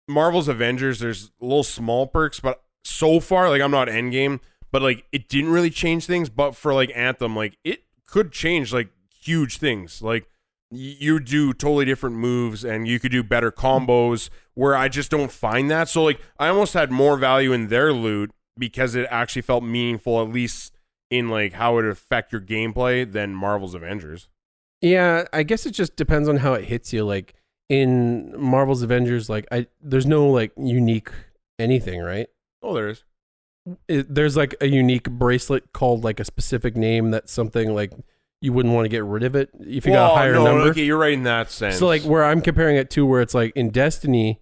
S1: Marvel's Avengers, there's little small perks, but so far, like, I'm not endgame, but, like, it didn't really change things. But for, like, Anthem, like, it could change, like, huge things. Like, you do totally different moves and you could do better combos, where I just don't find that. So, like, I almost had more value in their loot because it actually felt meaningful, at least in, like, how it would affect your gameplay, than Marvel's Avengers.
S2: Yeah, I guess it just depends on how it hits you. Like, in Marvel's Avengers, like, there's no, like, unique anything, right?
S1: Oh, there is.
S2: There's, like, a unique bracelet called, like, a specific name that's something, like, you wouldn't want to get rid of it if you got a higher number.
S1: Okay, you're right in that sense.
S2: So, like, where I'm comparing it to, where it's like in Destiny,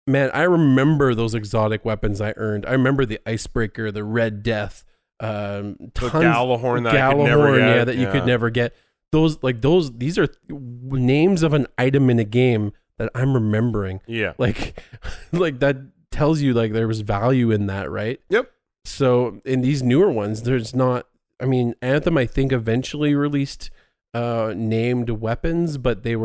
S2: man, I remember those exotic weapons I earned. I remember the Icebreaker, the Red Death,
S1: the Gallahorn that I could never get.
S2: Yeah, that you could never get. These are names of an item in a game that I'm remembering.
S1: Yeah.
S2: Like that tells you, like, there was value in that, right?
S1: Yep.
S2: So in these newer ones, there's not. I mean, Anthem, I think, eventually released named weapons, but they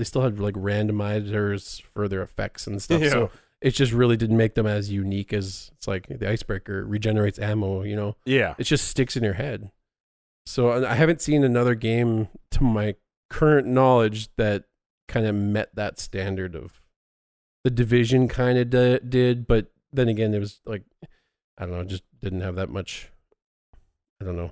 S2: still had, like, randomizers for their effects and stuff.
S1: Yeah.
S2: So it just really didn't make them as unique as, it's like, the Icebreaker regenerates ammo, you know?
S1: Yeah.
S2: It just sticks in your head. So I haven't seen another game, to my current knowledge, that kind of met that standard of The Division kind of did, but then again, it was like, I don't know, just didn't have that much, I don't know,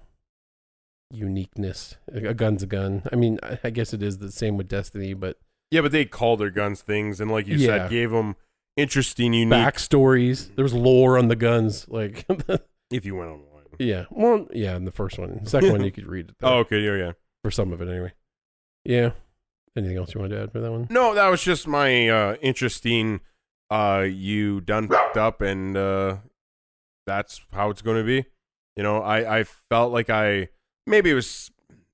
S2: uniqueness. A gun's a gun. I mean, I guess it is the same with Destiny, but
S1: yeah, but they called their guns things, and like you said, gave them interesting, unique
S2: backstories. There was lore on the guns, like
S1: if you went online.
S2: Yeah, well, yeah, in the first one, the second one you could read it.
S1: Oh, okay, yeah,
S2: for some of it anyway. Yeah. Anything else you wanted to add for that one?
S1: No, that was just my interesting. You done fucked up, and that's how it's going to be. You know, I felt like maybe it was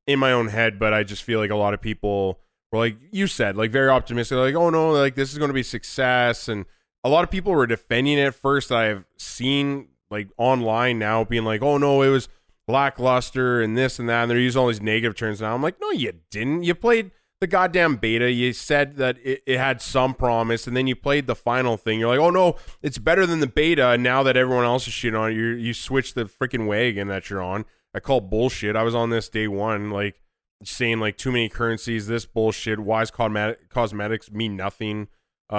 S1: in my own head, but I just feel like a lot of people were, like you said, like, very optimistic, like, oh no, like, this is going to be success, and a lot of people were defending it first. I've seen, like, online now being like, oh no, it was lackluster and this and that, and they're using all these negative terms now. I'm like, no, you didn't. You played the goddamn beta. You said that it had some promise, and then you played the final thing. You're like, oh no, it's better than the beta, and now that everyone else is shit on it, you switch the freaking wagon that you're on. I call bullshit. I was on this day one, like, saying, like, too many currencies, this bullshit, why is cosmetics mean nothing? You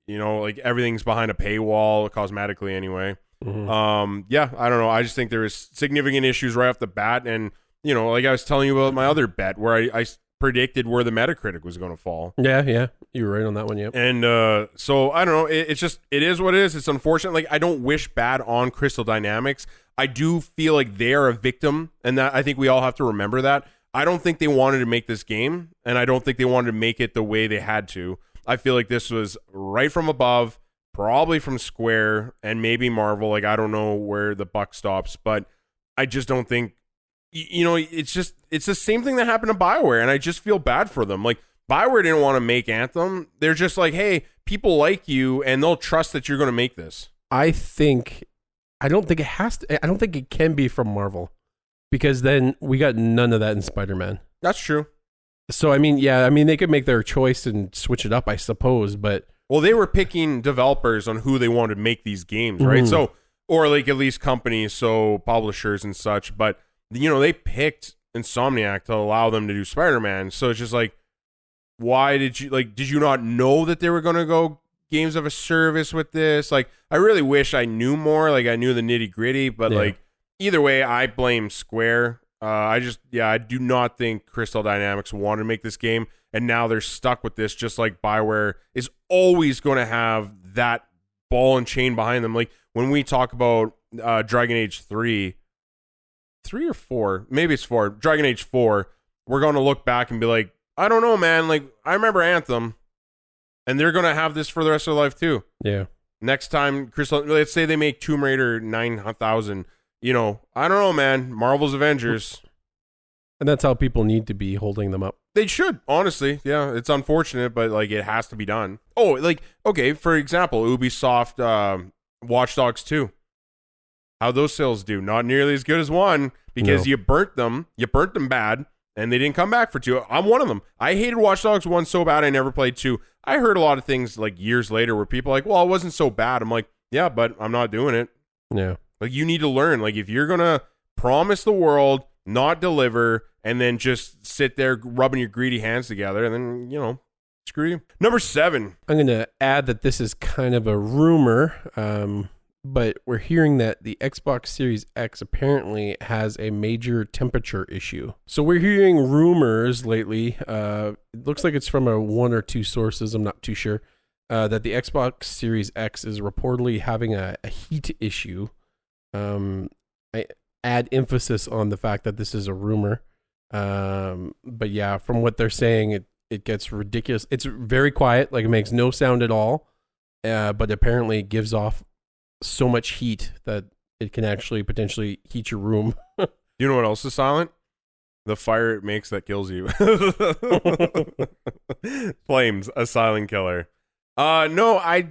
S1: know, like, everything's behind a paywall, cosmetically anyway.
S2: Mm-hmm.
S1: Yeah, I don't know. I just think there was significant issues right off the bat, and, you know, like I was telling you about my other bet where I predicted where the Metacritic was going to fall.
S2: Yeah, you were right on that one. Yep.
S1: And so I don't know. It's just, it is what it is. It's unfortunate. Like, I don't wish bad on Crystal Dynamics. I do feel like they are a victim, and that I think we all have to remember that. I don't think they wanted to make this game, and I don't think they wanted to make it the way they had to. I feel like this was right from above, probably from Square and maybe Marvel. Like, I don't know where the buck stops, but I just don't think, you know, it's the same thing that happened to BioWare, and I just feel bad for them. Like, BioWare didn't want to make Anthem. They're just like, hey, people like you, and they'll trust that you're going to make this.
S2: I don't think it can be from Marvel, because then we got none of that in Spider-Man.
S1: That's true.
S2: So, I mean, they could make their choice and switch it up, I suppose, but...
S1: Well, they were picking developers on who they wanted to make these games, right?
S2: Mm-hmm.
S1: So, or, like, at least companies, so publishers and such, but, you know, they picked Insomniac to allow them to do Spider-Man, so it's just like, why did you not know that they were going to go games of a service with this? Like, I really wish I knew more, like, I knew the nitty-gritty, but, like, either way, I blame Square. I do not think Crystal Dynamics wanted to make this game, and now they're stuck with this, just like BioWare is always going to have that ball and chain behind them. Like when we talk about Dragon Age 3 or 4, maybe it's 4, Dragon Age 4, we're going to look back and be like, I don't know, man. Like, I remember Anthem, and they're going to have this for the rest of their life too.
S2: Yeah.
S1: Next time, Crystal, let's say they make Tomb Raider 9000, I don't know, man. Marvel's Avengers.
S2: And that's how people need to be holding them up.
S1: They should, honestly. Yeah, it's unfortunate, but like it has to be done. Oh, like, okay, for example, Ubisoft Watch Dogs 2. How those sales do? Not nearly as good as 1 because you burnt them bad, and they didn't come back for 2. I'm one of them. I hated Watch Dogs 1 so bad I never played 2. I heard a lot of things like years later where people are like, well, it wasn't so bad. I'm like, yeah, but I'm not doing it.
S2: Yeah.
S1: Like, you need to learn. Like, if you're going to promise the world, not deliver, and then just sit there rubbing your greedy hands together, and then, screw you. Number 7.
S2: I'm going to add that this is kind of a rumor, but we're hearing that the Xbox Series X apparently has a major temperature issue. So we're hearing rumors lately. It looks like it's from one or two sources. I'm not too sure. That the Xbox Series X is reportedly having a heat issue. I add emphasis on the fact that this is a rumor. But yeah, from what they're saying, it gets ridiculous. It's very quiet. Like, it makes no sound at all. But apparently it gives off so much heat that it can actually potentially heat your room.
S1: You know what else is silent? The fire it makes that kills you. Flames, a silent killer. No, I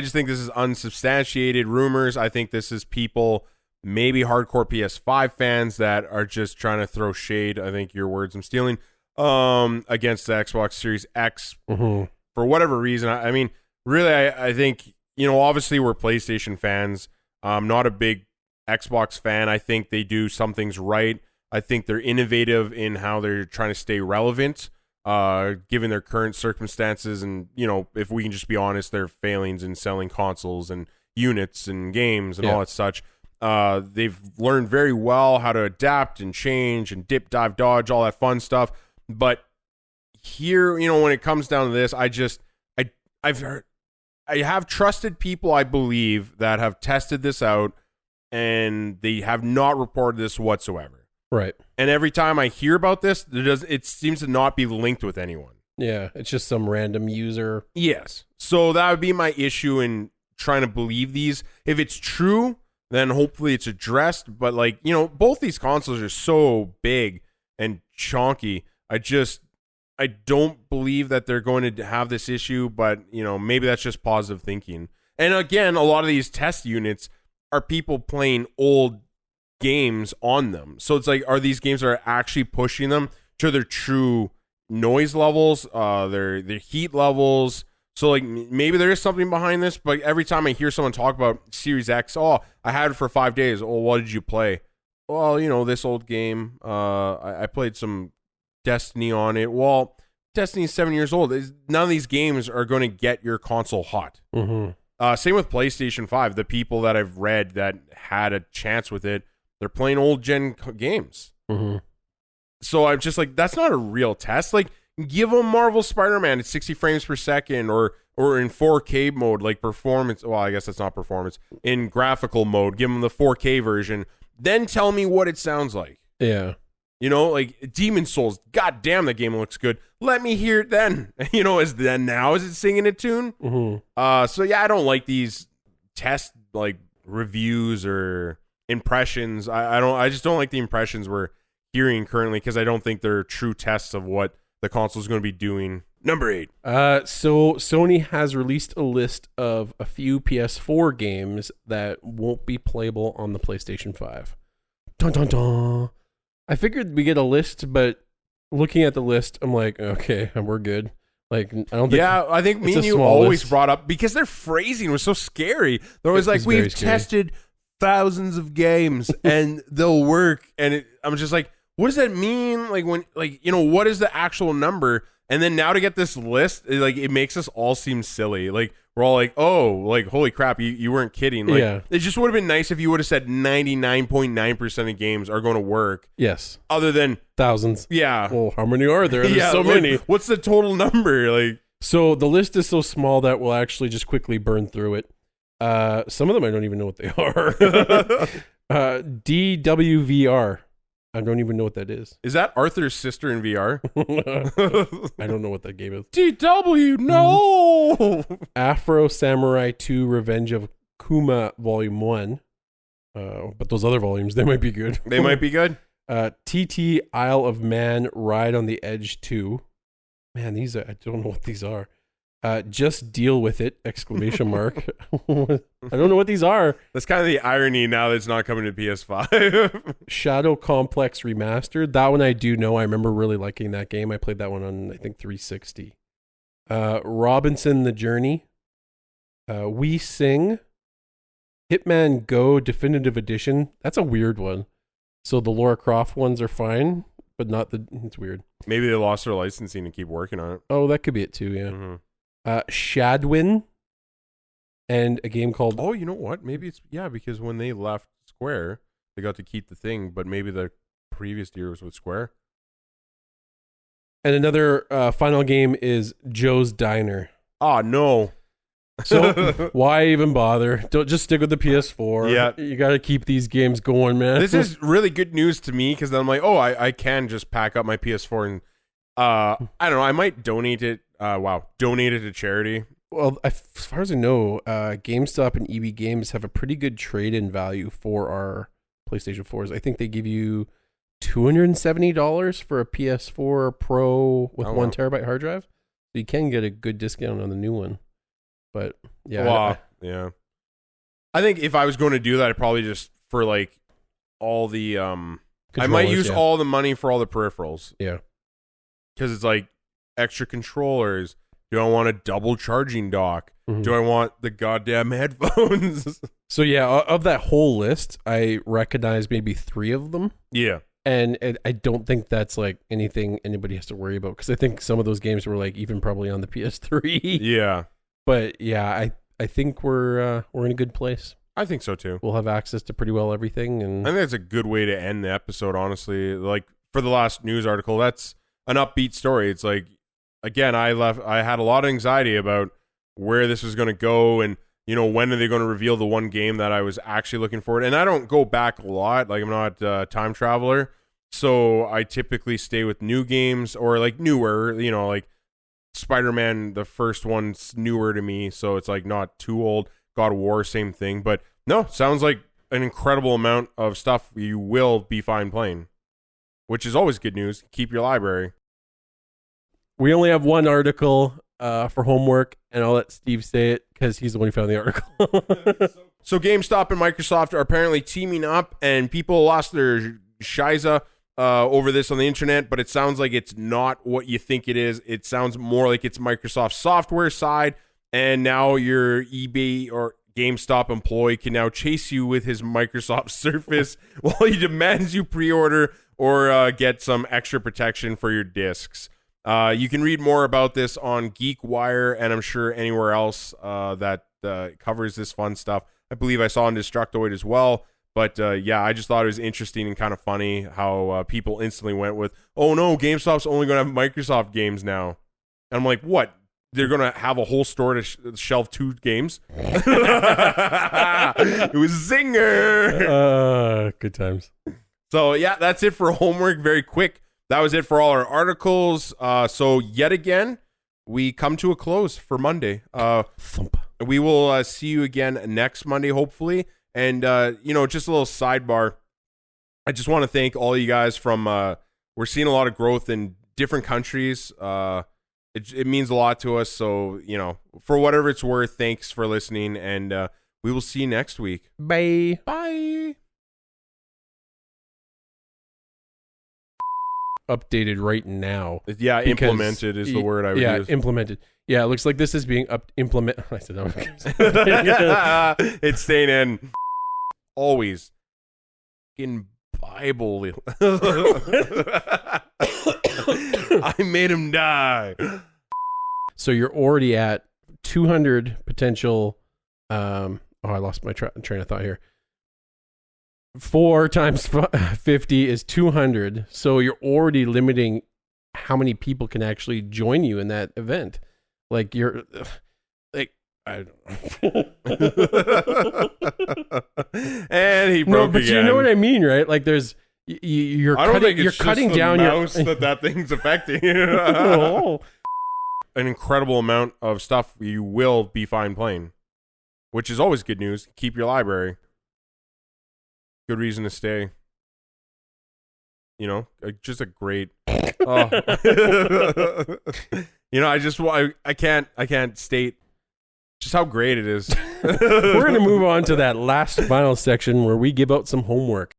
S1: just think this is unsubstantiated rumors. I think this is people, maybe hardcore PS5 fans, that are just trying to throw shade. I think your words I'm stealing, against the Xbox Series X for whatever reason. I mean, really, I think, obviously we're PlayStation fans. I'm not a big Xbox fan. I think they do some things right. I think they're innovative in how they're trying to stay relevant, given their current circumstances. And, if we can just be honest, their failings in selling consoles and units and games and all that such. They've learned very well how to adapt and change and dip, dive, dodge, all that fun stuff. But here, when it comes down to this, I have trusted people, I believe, that have tested this out, and they have not reported this whatsoever.
S2: Right.
S1: And every time I hear about this, it seems to not be linked with anyone.
S2: Yeah, it's just some random user.
S1: Yes. So that would be my issue in trying to believe these. If it's true, then hopefully it's addressed. But, both these consoles are so big and chonky. I don't believe that they're going to have this issue, but, maybe that's just positive thinking. And again, a lot of these test units are people playing old games on them. So it's like, are these games that are actually pushing them to their true noise levels, their heat levels? So, like, maybe there is something behind this, but every time I hear someone talk about Series X, I had it for 5 days. Oh, what did you play? Well, this old game. I played some Destiny on it. Well, Destiny's 7 years old. None of these games are going to get your console hot. Same with PlayStation 5. The people that I've read that had a chance with it, they're playing old gen games. So I'm just like, that's not a real test. Like, give them Marvel Spider-Man at 60 frames per second or in 4K mode, like performance. Well, I guess that's not performance. In graphical mode, give them the 4K version. Then tell me what it sounds like.
S2: Yeah.
S1: Like Demon Souls, god damn, that game looks good. Let me hear it then. Is it singing a tune? So yeah, I don't like these test like reviews or impressions. I just don't like the impressions we're hearing currently, because I don't think they're true tests of what the console is going to be doing. Number 8.
S2: So Sony has released a list of a few PS4 games that won't be playable on the PlayStation 5. Dun dun dun. I figured we get a list, but looking at the list, I'm like, okay, we're good. Like, I don't think.
S1: Yeah, I think me and you always brought up, because their phrasing was so scary. They're always like, we've tested thousands of games and they'll work. And I'm just like, what does that mean? Like, what is the actual number? And then now to get this list, it makes us all seem silly. Like, we're all like, oh, like, holy crap, you weren't kidding. Like,
S2: Yeah.
S1: it just would have been nice if you would have said 99.9% of games are going to work.
S2: Yes.
S1: Other than,
S2: Thousands.
S1: yeah.
S2: Well, how many are there? There's so
S1: like,
S2: many.
S1: What's the total number? Like,
S2: So the list is so small that we'll actually just quickly burn through it. Some of them I don't even know what they are. DWVR. I don't even know what that is.
S1: is that Arthur's sister in VR?
S2: I don't know what that game is.
S1: DW, no!
S2: Afro Samurai 2 Revenge of Kuma Volume 1. But those other volumes, they might be good.
S1: They might be good.
S2: TT Isle of Man Ride on the Edge 2. Man, these are, I don't know what these are. Just deal with it! ! I don't know what these are.
S1: That's kind of the irony now that it's not coming to PS5.
S2: Shadow Complex Remastered. That one I do know. I remember really liking that game. I played that one on, I think, 360. Robinson the Journey. We Sing. Hitman Go Definitive Edition. That's a weird one. So the Lara Croft ones are fine, but not the... It's weird.
S1: Maybe they lost their licensing and keep working on it.
S2: Oh, that could be it too, yeah.
S1: Mm-hmm.
S2: Shadwin. And a game called...
S1: Oh, you know what? Maybe it's... Yeah, because when they left Square, they got to keep the thing, but maybe the previous year was with Square.
S2: And another final game is Joe's Diner.
S1: Oh, no.
S2: So why even bother? Don't just stick with the PS4.
S1: Yeah.
S2: You got to keep these games going, man.
S1: This is really good news to me because then I'm like, oh, I can just pack up my PS4 and I don't know, I might donate it. Donate it to charity.
S2: Well, as far as I know, GameStop and EB Games have a pretty good trade-in value for our PlayStation 4s. I think they give you $270 for a PS4 Pro with 1 terabyte hard drive. So you can get a good discount on the new one. But yeah,
S1: wow. Yeah. I think if I was going to do that, I'd probably just for like all the I might use all the money for all the peripherals.
S2: Yeah.
S1: Because it's like extra controllers. Do I want a double charging dock?
S2: Mm-hmm.
S1: Do I want the goddamn headphones?
S2: So yeah, of that whole list, I recognize maybe 3 of them.
S1: Yeah.
S2: And I don't think that's like anything anybody has to worry about because I think some of those games were like even probably on the PS3.
S1: Yeah.
S2: But yeah, I think we're in a good place.
S1: I think so too.
S2: We'll have access to pretty well everything, and
S1: I think that's a good way to end the episode. Honestly, like for the last news article, that's an upbeat story. It's like, again, I had a lot of anxiety about where this was going to go, and you know, when are they going to reveal the one game that I was actually looking forward to? And I don't go back a lot. Like I'm not a time traveler, so I typically stay with new games or like newer. You know, like Spider-Man, the first one's newer to me, so it's like not too old. God of War, same thing. But no, sounds like an incredible amount of stuff you will be fine playing, which is always good news. Keep your library.
S2: We only have one article for homework, and I'll let Steve say it because he's the one who found the article.
S1: So GameStop and Microsoft are apparently teaming up, and people lost their shiza over this on the internet, but it sounds like it's not what you think it is. It sounds more like it's Microsoft's software side, and now your eBay or GameStop employee can now chase you with his Microsoft Surface while he demands you pre-order or get some extra protection for your discs. You can read more about this on GeekWire, and I'm sure anywhere else that covers this fun stuff. I believe I saw on Destructoid as well. But yeah, I just thought it was interesting and kind of funny how people instantly went with, oh no, GameStop's only going to have Microsoft games now. And I'm like, what? They're going to have a whole store to shelf 2 games? It was zinger!
S2: Good times.
S1: So yeah, that's it for homework. Very quick. That was it for all our articles. So yet again, we come to a close for Monday. We will see you again next Monday, hopefully. And, you know, just a little sidebar. I just want to thank all you guys from, we're seeing a lot of growth in different countries. It means a lot to us. So, you know, for whatever it's worth, thanks for listening. And we will see you next week.
S2: Bye.
S1: Bye.
S2: Updated right now.
S1: Yeah, implemented is the word I would use.
S2: Yeah, implemented. Yeah, it looks like this is being implemented. I said no.
S1: It's staying in. Always. In Bible. I made him die.
S2: So you're already at 200 potential. I lost my train of thought here. 4 times 50 is 200. So you're already limiting how many people can actually join you in that event. Like you're like, I don't know.
S1: And he broke
S2: but
S1: again.
S2: you know what I mean, right? Like there's you're
S1: I don't
S2: cutting,
S1: think it's
S2: you're
S1: just
S2: cutting
S1: the
S2: down
S1: mouse
S2: your
S1: that thing's affecting.
S2: Oh.
S1: An incredible amount of stuff you will be fine playing, which is always good news. Keep your library. Good reason to stay. You know, just a great. Oh. You know, I can't state just how great it is.
S2: We're going to move on to that last final section where we give out some homework.